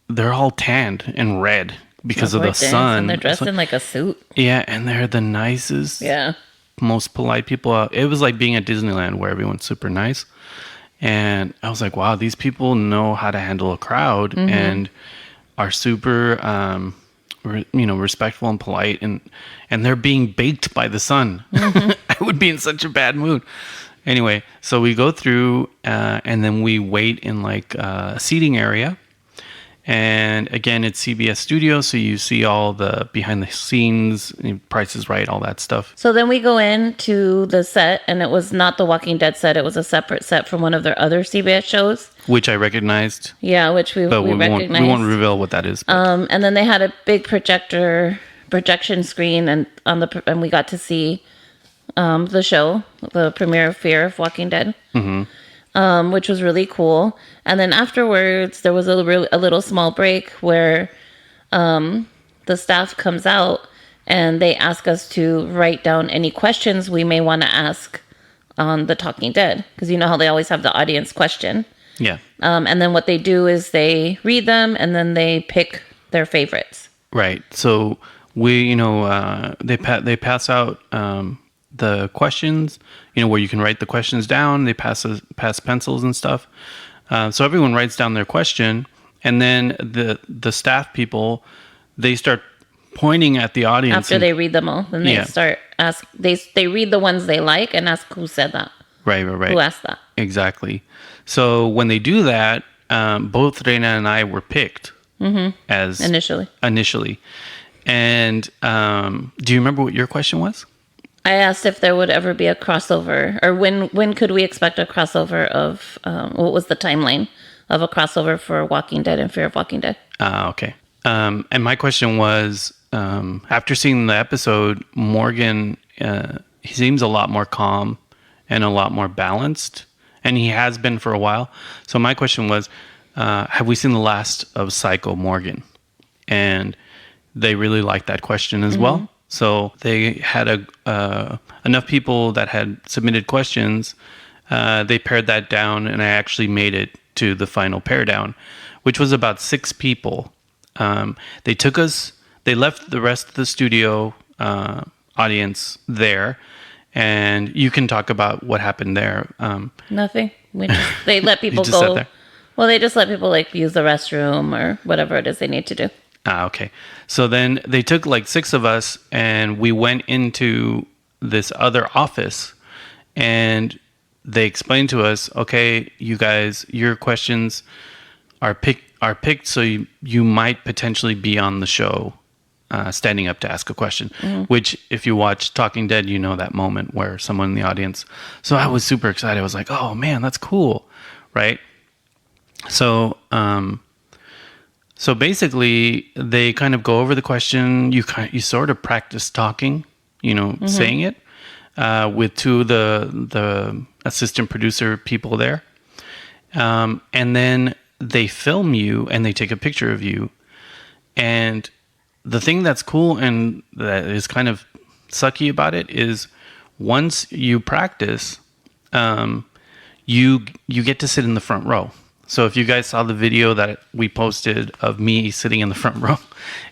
they're all tanned and red because of the sun. And they're dressed in like a suit. Yeah, and they're the nicest, most polite people out. It was like being at Disneyland where everyone's super nice. And I was like, wow, these people know how to handle a crowd and are super, respectful and polite. And they're being baked by the sun. I would be in such a bad mood. Anyway, so we go through and then we wait in like a seating area. And again, it's CBS Studios, so you see all the behind the scenes, Price is Right, all that stuff. So then we go into the set, and it was not the Walking Dead set. It was a separate set from one of their other CBS shows. Which I recognized. Yeah, which we recognized. We won't reveal what that is. And then they had a big projection screen, and we got to see the show, the premiere of Fear of Walking Dead. Which was really cool. And then afterwards, there was a little small break where the staff comes out and they ask us to write down any questions we may want to ask on The Talking Dead. Because you know how they always have the audience question. Yeah. And then what they do is they read them and then they pick their favorites. Right. So we, they pass out the questions, where you can write the questions down. They pass pencils and stuff. So everyone writes down their question, and then the staff people, they start pointing at the audience after they read them all. Then they start they read the ones they like and ask who said that. Right. Who asked that? Exactly. So when they do that, both Reyna and I were picked as initially. And do you remember what your question was? I asked if there would ever be a crossover, or when could we expect a crossover of, what was the timeline of a crossover for Walking Dead and Fear of Walking Dead? Okay. And my question was, after seeing the episode, Morgan, he seems a lot more calm and a lot more balanced, and he has been for a while. So my question was, have we seen the last of Psycho Morgan? And they really liked that question as well. So they had enough people that had submitted questions. They pared that down, and I actually made it to the final pare down, which was about 6 people. They left the rest of the studio audience there, and you can talk about what happened there. Nothing. They let people just go. sat there? Well, they just let people use the restroom or whatever it is they need to do. Okay. So then they took 6 of us, and we went into this other office, and they explained to us, okay, you guys, your questions are picked, so you might potentially be on the show, standing up to ask a question, which if you watch Talking Dead, you know that moment where someone in the audience. So I was super excited. I was like, oh man, that's cool. Right. So, So basically, they kind of go over the question. You sort of practice talking, saying it with 2 of the assistant producer people there, and then they film you and they take a picture of you. And the thing that's cool and that is kind of sucky about it is once you practice, you get to sit in the front row. So if you guys saw the video that we posted of me sitting in the front row,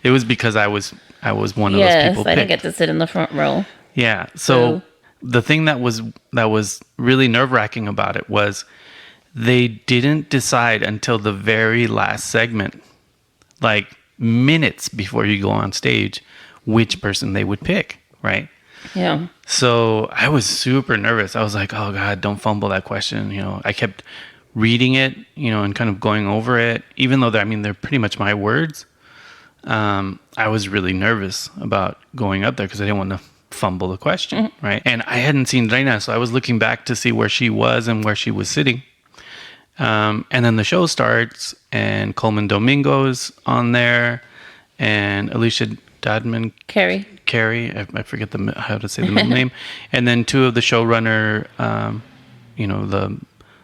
it was because I was one of those people. Yes, I didn't get to sit in the front row. Yeah. So the thing that was really nerve-wracking about it was they didn't decide until the very last segment, minutes before you go on stage, which person they would pick, right? Yeah. So I was super nervous. I was like, oh God, don't fumble that question. I kept reading it, and kind of going over it, even though they're pretty much my words. I was really nervous about going up there because I didn't want to fumble the question, right? And I hadn't seen Reina, so I was looking back to see where she was and where she was sitting. And then the show starts, and Coleman Domingo's on there, and Alicia Dadman, Carrie. I forget how to say the middle name, and then two of the showrunner, the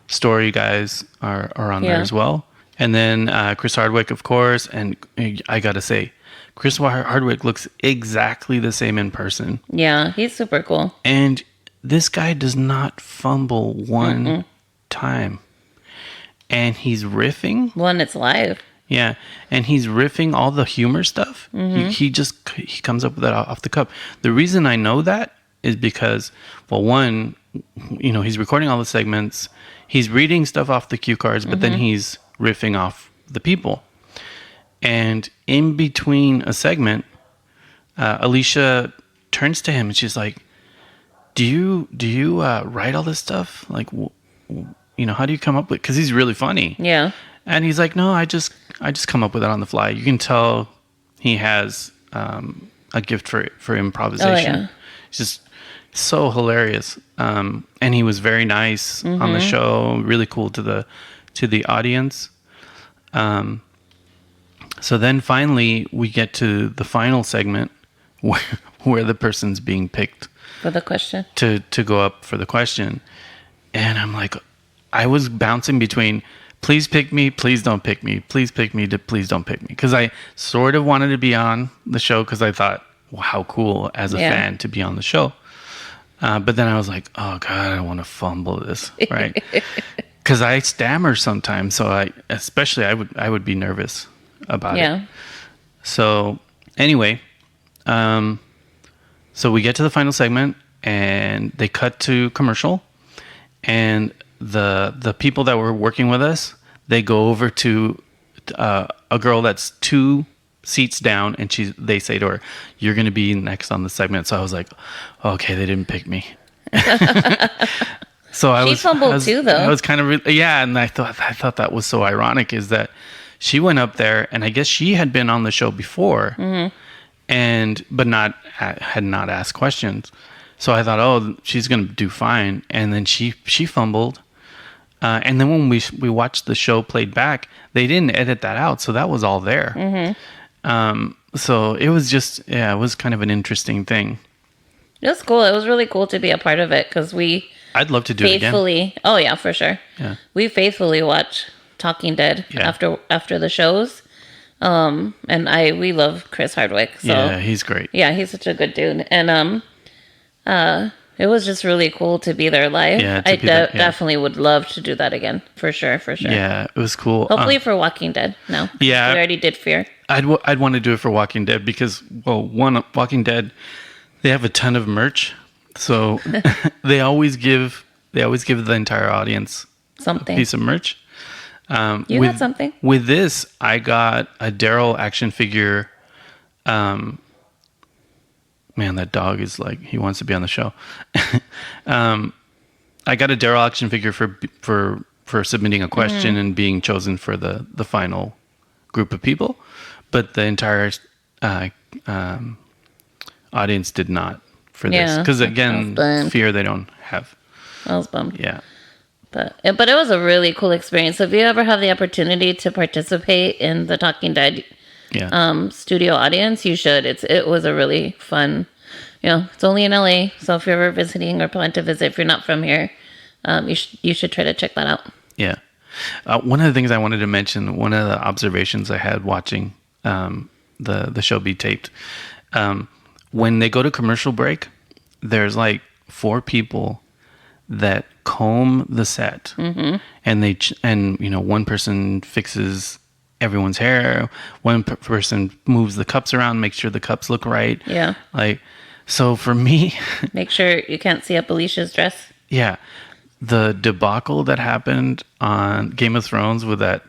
story guys are on there as well, and then Chris Hardwick, of course. And I gotta say, Chris Hardwick looks exactly the same in person. Yeah, he's super cool. And this guy does not fumble one time. And he's riffing. When it's live. Yeah. And he's riffing all the humor stuff. He comes up with that off the cuff. The reason I know that is because, well, one, he's recording all the segments. He's reading stuff off the cue cards, but then he's riffing off the people. And in between a segment, Alicia turns to him and she's like, do you write all this stuff? Like, how do you come up with? Because he's really funny. Yeah. And he's like, no, I just come up with it on the fly. You can tell he has a gift for improvisation. Oh, yeah. It's just so hilarious. And he was very nice on the show, really cool to the audience. So then finally we get to the final segment where the person's being picked for the question to go up for the question. And I'm like, I was bouncing between, please pick me, please don't pick me, please pick me, please don't pick me. Because I sort of wanted to be on the show because I thought, well, how cool as a fan to be on the show. But then I was like, oh God, I don't want to fumble this, right? Because I stammer sometimes, so I would be nervous about it. So anyway, so we get to the final segment, and they cut to commercial, and the people that were working with us, they go over to a girl that's 2 seats down, and they say to her, you're going to be next on the segment. So I was like, okay, they didn't pick me. So she fumbled too, though. I was kind of and I thought that was so ironic, is that she went up there, and I guess she had been on the show before, but had not asked questions. So I thought, oh, she's going to do fine. And then she fumbled. And then when we watched the show played back, they didn't edit that out, so that was all there. So it was it was kind of an interesting thing. It was cool. It was really cool to be a part of it because I'd love to do it again. Oh yeah, for sure. Yeah, we faithfully watch Talking Dead after the shows. And we love Chris Hardwick. So, yeah, he's great. Yeah, he's such a good dude. And it was just really cool to be there live. Yeah, I definitely would love to do that again. For sure. Yeah, it was cool. Hopefully for Walking Dead. No. Yeah. We already did Fear. I'd want to do it for Walking Dead because, well, Walking Dead, they have a ton of merch. So they always give the entire audience something, a piece of merch. You got something? With this, I got a Daryl action figure. Man, that dog is like, he wants to be on the show. I got a Daryl action figure for submitting a question and being chosen for the final group of people, but the entire audience did not for this. Because again, Fear they don't have. I was bummed. Yeah. But it was a really cool experience. So if you ever have the opportunity to participate in the Talking Dead studio audience, you should. It was a really fun, it's only in LA. So if you're ever visiting or plan to visit, if you're not from here, you should try to check that out. Yeah. One of the things I wanted to mention, one of the observations I had watching the show be taped, when they go to commercial break, there's like 4 people that comb the set, and one person fixes everyone's hair, one person moves the cups around, makes sure the cups look right. Yeah. Like, so for me, make sure you can't see up Alicia's dress. Yeah. The debacle that happened on Game of Thrones with that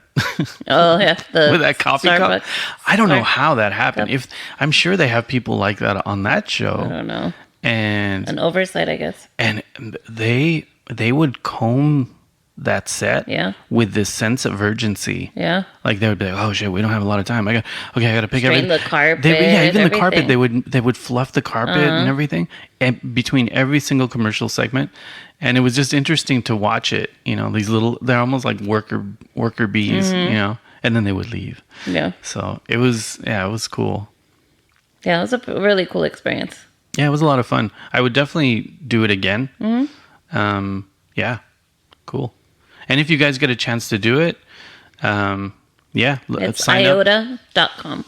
oh yeah, with that coffee cup. I don't know how that happened. If I'm sure they have people like that on that show. I don't know. And an oversight, I guess. And they would comb that set Yeah. with this sense of urgency. Yeah. Like they would be like, "Oh shit, we don't have a lot of time. I got to pick Straighten everything." the carpet, Even the carpet, everything. they would fluff the carpet and everything, and between every single commercial segment, and it was just interesting to watch it. You know, these little, they're almost like worker bees. You know, and then they would leave. Yeah. So it was cool. Yeah, it was a really cool experience. Yeah, it was a lot of fun. I would definitely do it again. Yeah, cool. And if you guys get a chance to do it, It's sign up. iota.com.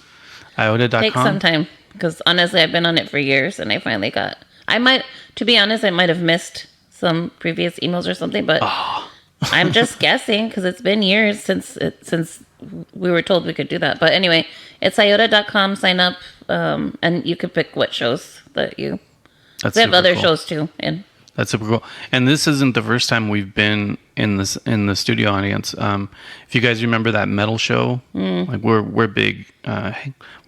iota.com. Take some time because honestly, I've been on it for years and I finally got. To be honest, I might have missed some previous emails or something, but I'm just guessing because it's been years since we were told we could do that. But anyway, it's iota.com. Sign up, and you could pick what shows that you. They have other shows too, and that's super cool. And this isn't the first time we've been in the studio audience. If you guys remember that metal show, like we're big.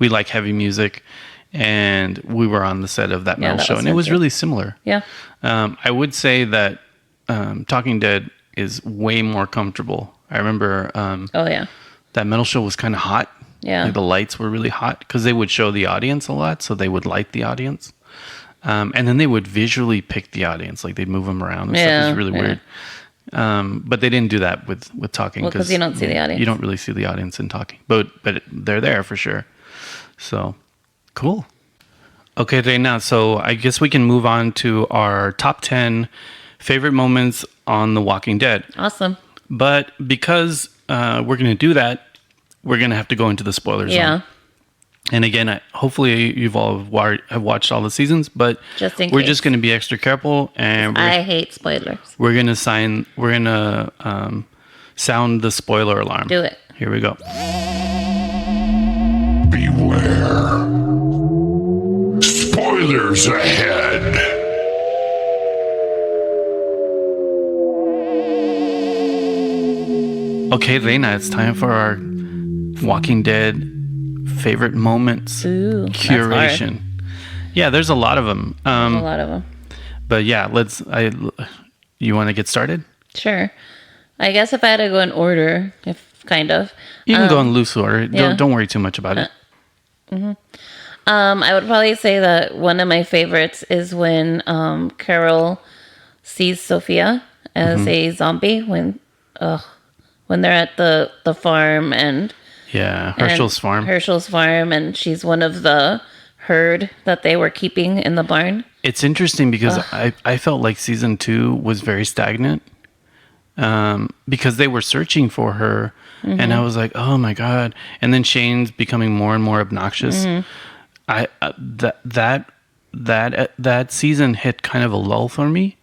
We like heavy music, and we were on the set of that metal show, and it was really similar. Yeah. I would say that Talking Dead is way more comfortable. I remember. Oh yeah. That metal show was kind of hot. Yeah. Like the lights were really hot because they would show the audience a lot, so they would light the audience. And then they would visually pick the audience, like they'd move them around and stuff. It was really weird. But they didn't do that with Talking because you don't see the audience. You don't really see the audience in Talking, but they're there for sure. So cool. Okay, Reina. So I guess we can move on to our top 10 favorite moments on The Walking Dead. Awesome. But because we're going to do that, we're going to have to go into the spoiler zone. Yeah. And again, hopefully you've all have watched all the seasons, but we're just going to be extra careful. And I hate spoilers. We're going to sound the spoiler alarm. Do it. Here we go. Beware. Spoilers ahead. Okay, Reina, it's time for our Walking Dead favorite moments curation. Yeah, there's a lot of them. A lot of them. But yeah, you want to get started? Sure. I guess if I had to go in order, You can go in loose order. Yeah. Don't worry too much about it. I would probably say that one of my favorites is when Carol sees Sophia as a zombie when they're at the farm and Herschel's farm, and she's one of the herd that they were keeping in the barn. It's interesting because I felt like season 2 was very stagnant because they were searching for her, and I was like, oh my god! And then Shane's becoming more and more obnoxious. That season hit kind of a lull for me,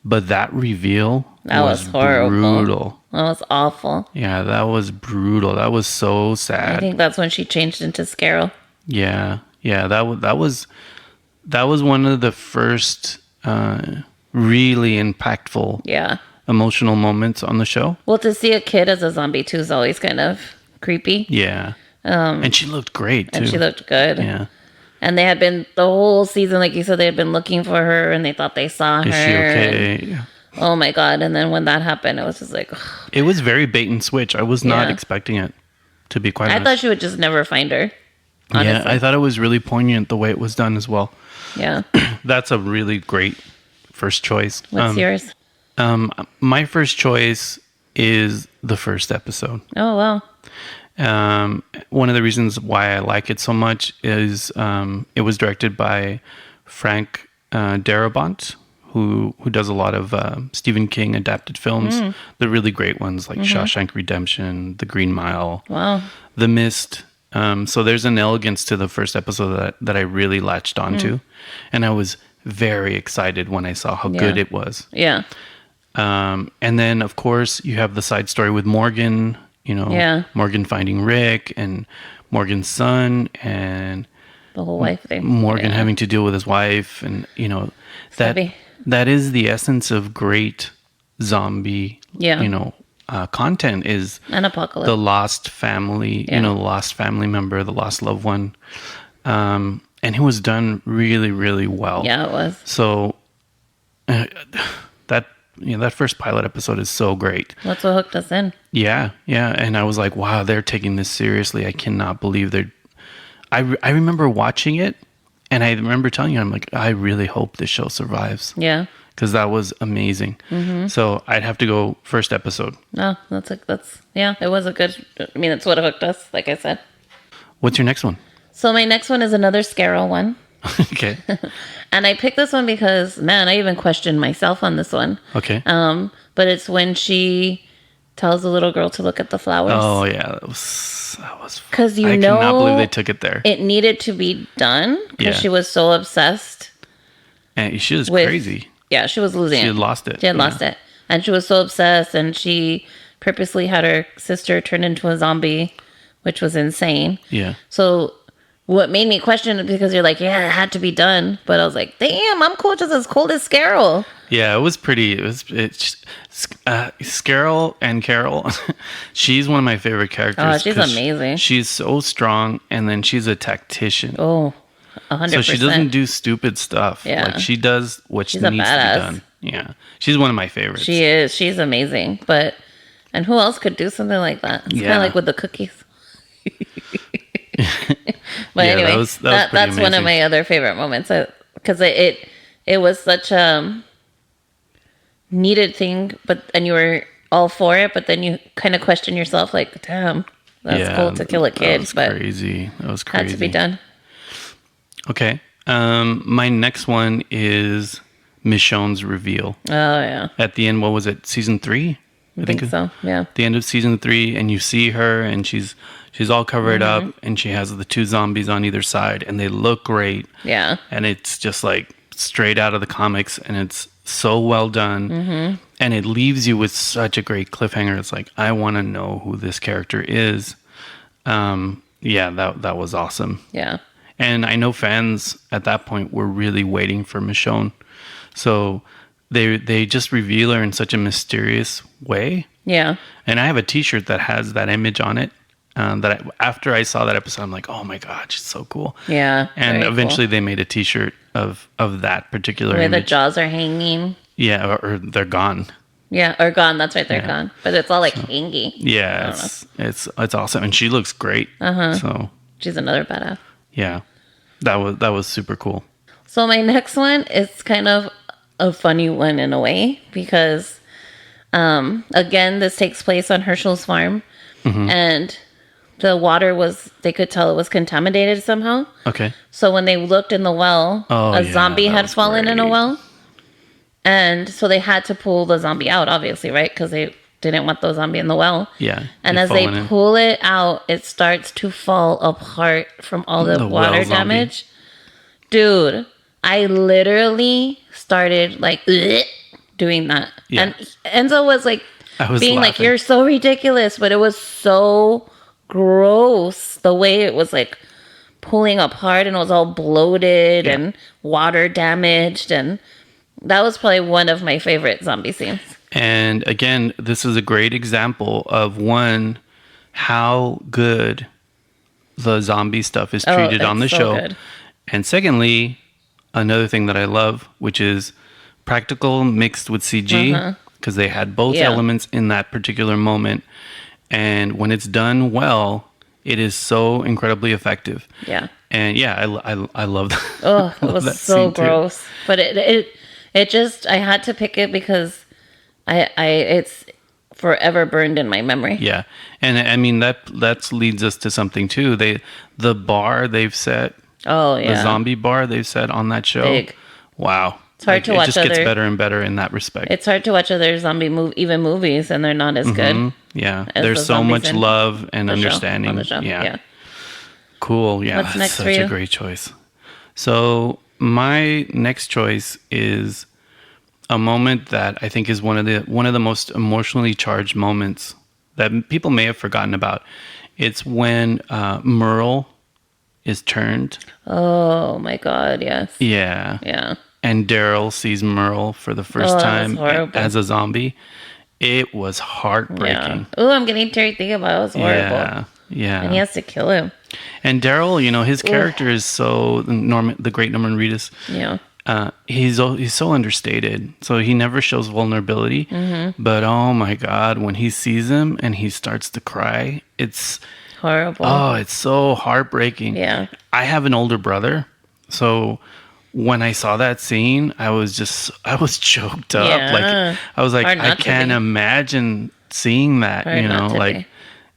but that reveal was horrible. Brutal. That was awful. Yeah, that was brutal. That was so sad. I think that's when she changed into Scarrow. Yeah. That was one of the first really impactful, emotional moments on the show. Well, to see a kid as a zombie too is always kind of creepy. Yeah. And she looked great too. And she looked good. Yeah. And they had been the whole season, like you said, they had been looking for her, and they thought they saw her. Is she okay? And, oh my god! And then when that happened, it was just like. Ugh. It was very bait and switch. I was not expecting it, to be quite honest. I thought she would just never find her. Honestly. Yeah, I thought it was really poignant the way it was done as well. Yeah. That's a really great first choice. What's yours? My first choice is the first episode. Oh, wow. One of the reasons why I like it so much is it was directed by Frank Darabont, who does a lot of Stephen King adapted films. The really great ones like Shawshank Redemption, The Green Mile, The Mist. So there's an elegance to the first episode that I really latched onto. And I was very excited when I saw how good it was. Yeah. And then, of course, you have the side story with Morgan, Morgan finding Rick and Morgan's son and the whole wife thing. Morgan having to deal with his wife. And, that is the essence of great zombie, content is an apocalypse. The lost family, the lost family member, the lost loved one. And it was done really, really well. Yeah, it was. So that first pilot episode is so great. That's what hooked us in. Yeah, yeah, and I was like, wow, they're taking this seriously. I cannot believe they're. I remember watching it, and I remember telling you, I'm like, I really hope this show survives. Yeah. Because that was amazing. So I'd have to go first episode. No, it was a good. I mean, that's what hooked us. Like I said. What's your next one? So my next one is another Scarrow one. Okay. And I picked this one because, man, I even questioned myself on this one. Okay. But it's when she tells the little girl to look at the flowers. Oh yeah, that was. Because I cannot believe they took it there. It needed to be done because she was so obsessed. And she was crazy. Yeah, she was losing it. She had lost it. She had lost it. And she was so obsessed, and she purposely had her sister turn into a zombie, which was insane. Yeah. So what made me question it, because you're like, yeah, it had to be done. But I was like, damn, I'm cool, just as cold as Scarrow. Yeah, it was pretty. Scarrow and Carol. She's one of my favorite characters. Oh, she's amazing. She's so strong, and then she's a tactician. Oh, 100%. So she doesn't do stupid stuff. Yeah. Like she does what needs to be done. Yeah. She's one of my favorites. She is. She's amazing. And who else could do something like that? It's kind of like with the cookies. But yeah, anyway, that's one of my other favorite moments, because it was such a needed thing, and you were all for it, but then you kind of question yourself, like, damn, that's cool to kill a kid. That was crazy. That was crazy. Had to be done. Okay. My next one is Michonne's reveal. Oh yeah. At the end, what was it? Season 3? I think so. Yeah. The end of season 3, and you see her, and she's all covered up, and she has the 2 zombies on either side, and they look great. Yeah. And it's just like straight out of the comics, and it's so well done, and it leaves you with such a great cliffhanger. It's like, I want to know who this character is. Yeah, that was awesome. Yeah. And I know fans at that point were really waiting for Michonne. So they just reveal her in such a mysterious way. Yeah. And I have a t-shirt that has that image on it. After I saw that episode, I'm like, oh my God, she's so cool. Yeah. And eventually they made a t-shirt of that particular image. Where the jaws are hanging. Yeah, or they're gone. Yeah, or gone. That's right, they're gone. But it's all like hanging. Yeah, it's awesome. And she looks great. So she's another badass. Yeah. That was super cool. So my next one is kind of a funny one in a way, because again, this takes place on Herschel's farm, and the water they could tell it was contaminated somehow. Okay. So when they looked in the well, a zombie had fallen in a well, and so they had to pull the zombie out, obviously, right? Because they didn't want the zombie in the well. Yeah. And as they pull it out, it starts to fall apart from all the water damage. Dude, I literally started like doing that. Yeah. And Enzo was like being laughing. Like, you're so ridiculous, but it was so gross the way it was like pulling apart, and it was all bloated and water damaged, and that was probably one of my favorite zombie scenes. And again, this is a great example of how good the zombie stuff is treated on the show. Good. And secondly, another thing that I love, which is practical mixed with CG, because they had both elements in that particular moment. And when it's done well, it is so incredibly effective. Yeah. And yeah, I love that. Oh, it was so gross. But it just, I had to pick it because it's forever burned in my memory. Yeah. And I mean, that leads us to something too. The bar they've set. Oh, yeah. The zombie bar they've set on that show. Big. Wow. It's hard to watch. It just gets better and better in that respect. It's hard to watch other zombie movies, and they're not as good. Yeah. There's so much love and understanding. On the show. Yeah. Cool. Yeah. What's next such for you? A great choice. So my next choice is a moment that I think is one of the most emotionally charged moments that people may have forgotten about. It's when Merle is turned. Oh my God, yes. Yeah. Yeah. And Daryl sees Merle for the first time as a zombie. It was heartbreaking. Yeah. Oh, I'm getting teary thinking about it. It was horrible. Yeah. Yeah. And he has to kill him. And Daryl, his character is so the great Norman Reedus. Yeah. he's so understated. So he never shows vulnerability. But oh my God, when he sees him and he starts to cry, it's Horrible. oh, it's so heartbreaking. Yeah. I have an older brother, so when I saw that scene, I was choked up. Yeah. Like I was like, Hard I not to can't be. imagine seeing that. Hard not to like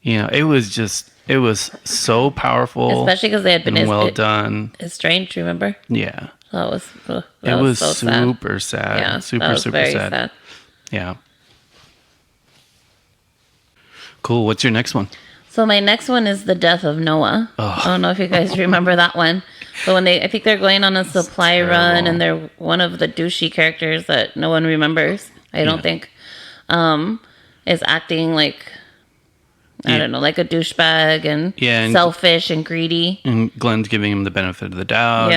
be. it was so powerful, Especially because they had been and well done. estranged, remember? Yeah, That was it was so super sad. sad. Yeah, Super that was super very sad. Yeah. Cool. What's your next one? So my next one is the death of Noah. Ugh. I don't know if you guys remember that one. But when I think they're going on a supply run, terrible. and they're one of the douchey characters that no one remembers. I don't think, is acting like I don't know, like a douchebag and selfish and greedy. And Glenn's giving him the benefit of the doubt.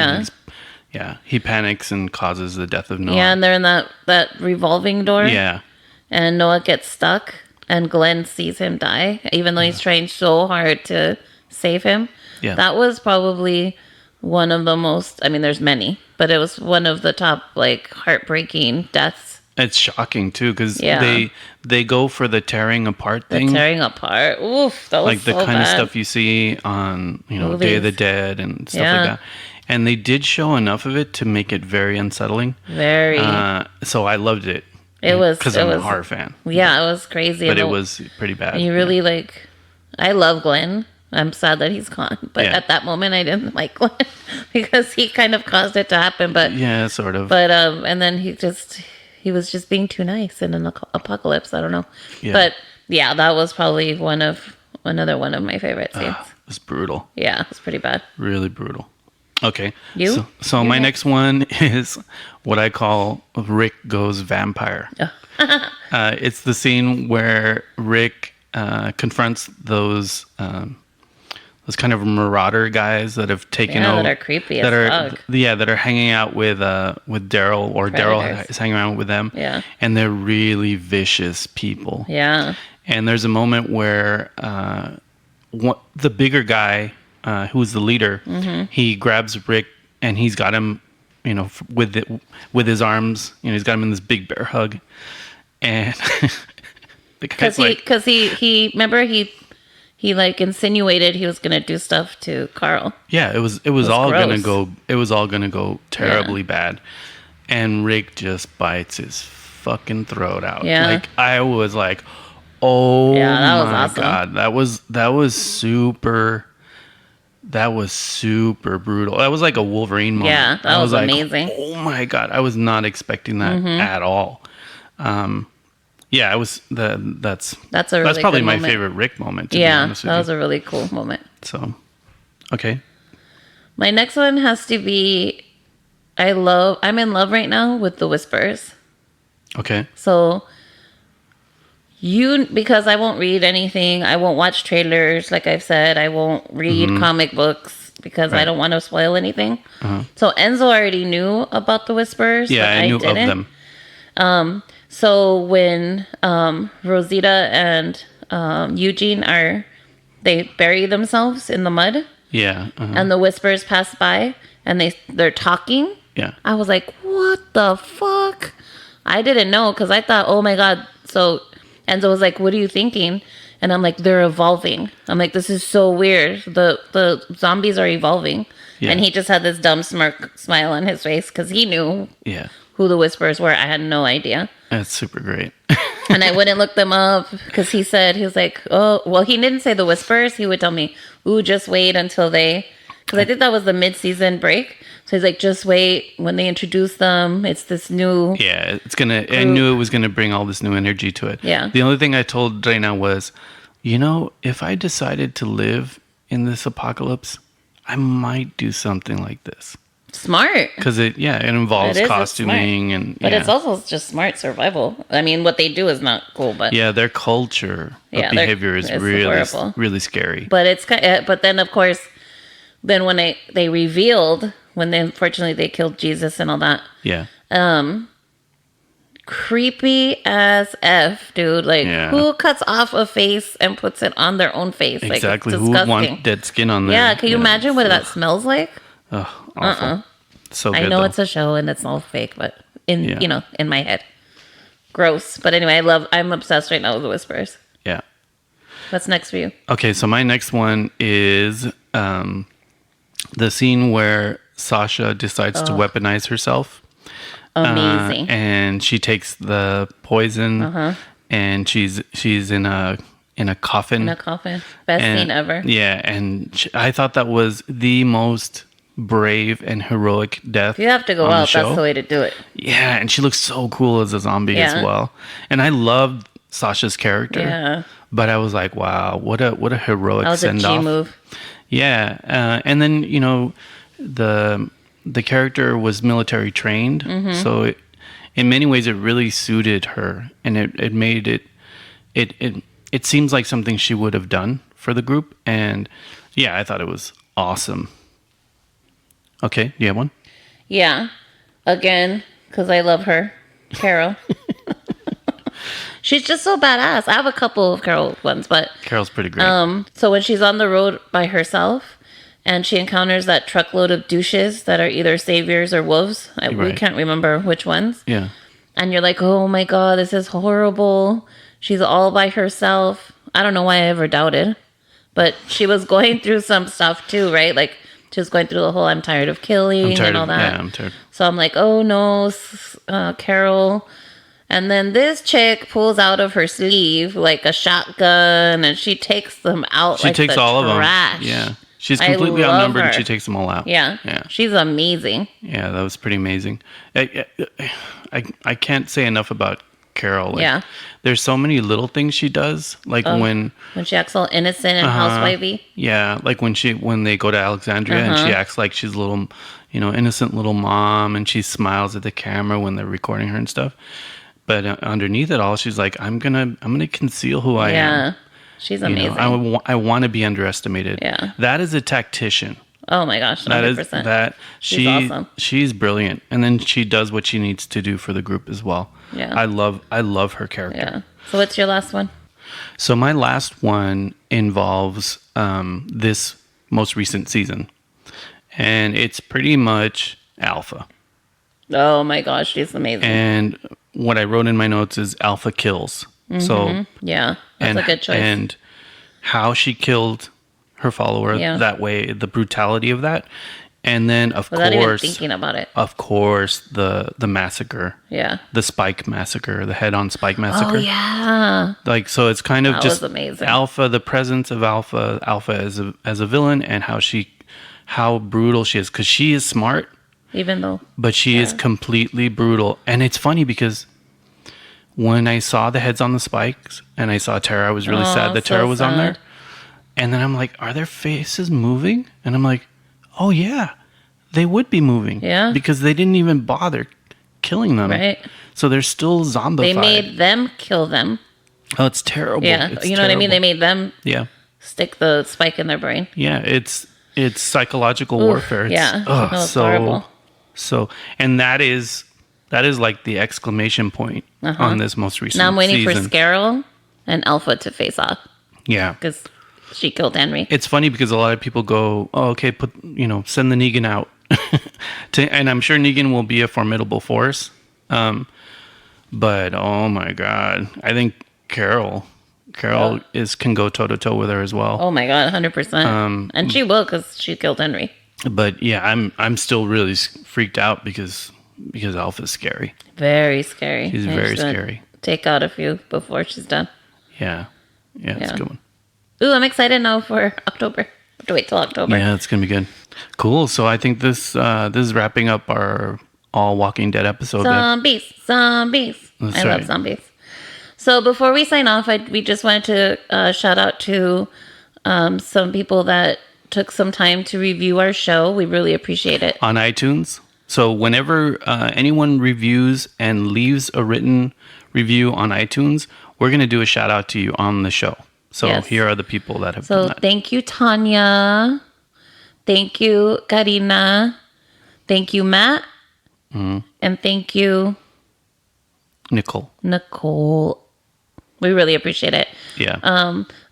Yeah. He panics and causes the death of Noah. Yeah, and they're in that revolving door. Yeah. And Noah gets stuck, and Glenn sees him die, even though he's trying so hard to save him. Yeah. That was probably one of the most, I mean, there's many, but it was one of the top, like, heartbreaking deaths. It's shocking, too, because Yeah. they go for the tearing apart thing. Tearing apart. Oof, that was like the so kind bad. of stuff you see on, Movies. Day of the Dead and stuff like that. And they did show enough of it to make it very unsettling. Very. So I loved it. It was because I'm a horror fan. Yeah, it was crazy. But it was pretty bad. You really I love Glenn. I'm sad that he's gone, but at that moment I didn't like Glenn because he kind of caused it to happen. But yeah, sort of. But and then he was just being too nice in an apocalypse. I don't know. Yeah. But yeah, that was probably another one of my favorite scenes. It was brutal. Yeah, it was pretty bad. Really brutal. Okay. You? So my next one is what I call Rick Goes Vampire. It's the scene where Rick confronts those kind of marauder guys that have taken over. That are creepy as fuck. That are hanging out with Daryl, or Daryl Predators. is hanging around with them. Yeah. And they're really vicious people. Yeah. And there's a moment where the bigger guy, who's the leader, he grabs Rick and he's got him, with his arms. He's got him in this big bear hug, and because he remember he like insinuated he was gonna do stuff to Carl. Yeah, it was all gross. gonna go terribly bad, and Rick just bites his fucking throat out. Yeah. Like I was like, oh Yeah, that was my awesome. God, that was super brutal. That was like a Wolverine moment. Yeah, that I was like, amazing. oh my God, I was not expecting that at all. Yeah, it was that's a really probably good my moment. favorite Rick moment. To be Yeah, honest with that was you. a really cool moment. So, okay. My next one has to be I'm in love right now with the Whispers. Okay. So because I won't read anything, I won't watch trailers, like I've said, I won't read comic books because I don't want to spoil anything. So Enzo already knew about the Whispers. Yeah, but I knew didn't. of them. So when Rosita and Eugene they bury themselves in the mud, Yeah. and the Whispers pass by and they're talking. Yeah. I was like, what the fuck? I didn't know because I thought, oh my God. So Enzo was like, what are you thinking? And I'm like, they're evolving. I'm like, this is so weird. The zombies are evolving. Yeah. And he just had this dumb smile on his face because he knew who the Whispers were. I had no idea. That's super great. And I wouldn't look them up because he was like, oh, well, he didn't say the Whispers. He would tell me, ooh, just wait until because I think that was the mid-season break. So he's like, just wait when they introduce them. It's this new. Yeah, I knew it was gonna bring all this new energy to it. Yeah. The only thing I told Reyna was, if I decided to live in this apocalypse, I might do something like this. Smart. Because it involves It's costuming smart. and But it's also just smart survival. I mean, what they do is not cool, but their culture of behavior is it's really horrible. really scary. But but then of course, then when they revealed when unfortunately they killed Jesus and all that. Yeah. Creepy as F, dude. Like, who cuts off a face and puts it on their own face? Exactly. Like, it's Who would disgusting. want dead skin on there? Yeah, can you imagine what that smells like? Awful. It's so I good. know though. it's a show and it's all fake, but in Yeah. in my head, gross. But anyway, I'm obsessed right now with the Whispers. Yeah. What's next for you? Okay, so my next one is the scene where Sasha decides to weaponize herself. Amazing. And she takes the poison, and she's in a coffin. In a coffin. Best scene ever. Yeah, and I thought that was the most brave and heroic death. If you have to go on the out, show. that's the way to do it. Yeah, and she looks so cool as a zombie as Yeah. well. And I loved Sasha's character. Yeah. But I was like, wow, what a heroic That was a send G off. move. Yeah, and then the character was military trained, so in many ways it really suited her, and it made it seems like something she would have done for the group, and yeah, I thought it was awesome. Okay, do you have one? Yeah. Again, because I love her. Carol. She's just so badass. I have a couple of Carol ones, but Carol's pretty great. so when she's on the road by herself and she encounters that truckload of douches that are either saviors or wolves, we Right. can't remember which ones. Yeah, And you're like, oh my God, this is horrible. She's all by herself. I don't know why I ever doubted, but she was going through some stuff too, right? Like she was going through the whole I'm tired of killing I'm tired and all of that. yeah, I'm tired. So I'm like, oh no, Carol. And then this chick pulls out of her sleeve like a shotgun and she takes them out She like takes the all trash. of them. Yeah, she's I completely love outnumbered, and her. she takes them all out. Yeah. yeah. She's amazing. Yeah, that was pretty amazing. I can't say enough about Carol. Like, Yeah. There's so many little things she does. Like when She acts all innocent and housewifey. yeah, like when they go to Alexandria and she acts like she's a little, innocent little mom, and she smiles at the camera when they're recording her and stuff. But underneath it all, she's like, I'm gonna conceal who I am. Yeah. She's amazing. I want to be underestimated. Yeah. That is a tactician. Oh my gosh, 100%. She's awesome. She's brilliant, and then she does what she needs to do for the group as well. Yeah. I love her character. Yeah. So what's your last one? So my last one involves this most recent season, and it's pretty much Alpha. Oh my gosh, she's amazing. And what I wrote in my notes is Alpha kills. So Yeah, that's a good choice. And how she killed her follower Yeah. that way, the brutality of that, and then Without even thinking about it. of course, the massacre, Yeah. the Spike massacre, the head-on Spike massacre. Oh yeah. Like, so it's kind of That just was amazing. Alpha, the presence of Alpha as a villain, and how brutal she is, because she is smart, Even though. but she is completely brutal. And it's funny because when I saw the heads on the spikes and I saw Tara, I was really sad that so Tara was on there. sad. And then I'm like, are their faces moving? And I'm like, oh yeah, they would be moving. Yeah. Because they didn't even bother killing them. Right. So they're still zombified. They made them kill them. Oh, it's terrible. Yeah. It's You know what I mean? They terrible. made them Yeah. stick the spike in their brain. Yeah. It's psychological warfare. It's, yeah. No, it's horrible. So, and that is like the exclamation point on this most recent Now I'm waiting season. for Scarol and Alpha to face off Yeah. because she killed Henry. It's funny because a lot of people go, oh, okay, send the Negan out. And I'm sure Negan will be a formidable force. But oh my God, I think Carol can go toe to toe with her as well. Oh my God, 100%. And she will because she killed Henry. But yeah, I'm still really freaked out because Alpha's scary. Very scary. She's And very she's gonna scary. Take out a few before she's done. Yeah, it's a Yeah. good one. Ooh, I'm excited now for October. I have to wait till October. Yeah, it's gonna be good. Cool. So I think this is wrapping up our all Walking Dead episode. Zombies. That's I love right. zombies. So before we sign off, we just wanted to shout out to some people that took some time to review our show. We really appreciate it. On iTunes. So whenever anyone reviews and leaves a written review on iTunes, we're going to do a shout out to you on the show. So Yes. here are the people that have done So that. thank you, Tanya. Thank you, Karina. Thank you, Matt. And thank you, Nicole. Nicole. We really appreciate it. Yeah.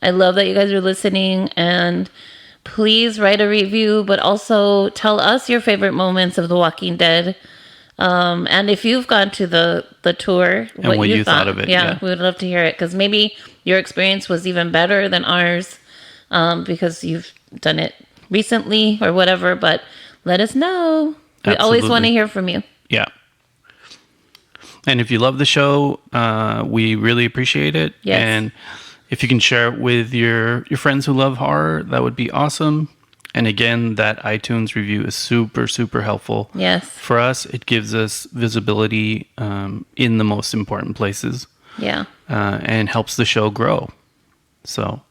I love that you guys are listening, and please write a review, but also tell us your favorite moments of The Walking Dead. And if you've gone to the tour, and what you thought of it. Yeah, we would love to hear it, because maybe your experience was even better than ours, because you've done it recently or whatever. But let us know. We always want to hear from you. Yeah. And if you love the show, we really appreciate it. Yes. And if you can share it with your friends who love horror, that would be awesome. And again, that iTunes review is super, super helpful. Yes. For us, it gives us visibility in the most important places. Yeah. And helps the show grow. So,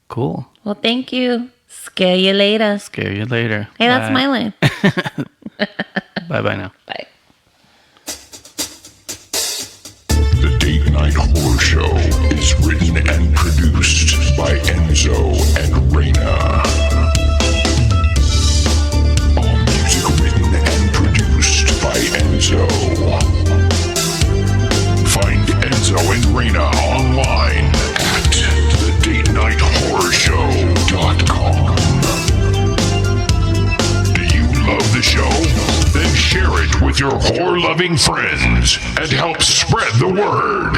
cool. Well, thank you. Scare you later. Scare you later. Hey, that's my line. Bye-bye now. Bye. The Date Night Horror Show is written and produced by Enzo and Reyna. All music written and produced by Enzo. Find Enzo and Reyna online at thedatenightHorrorshow.com. Do you love the show? Then share it with your horror-loving friends and help spread the word.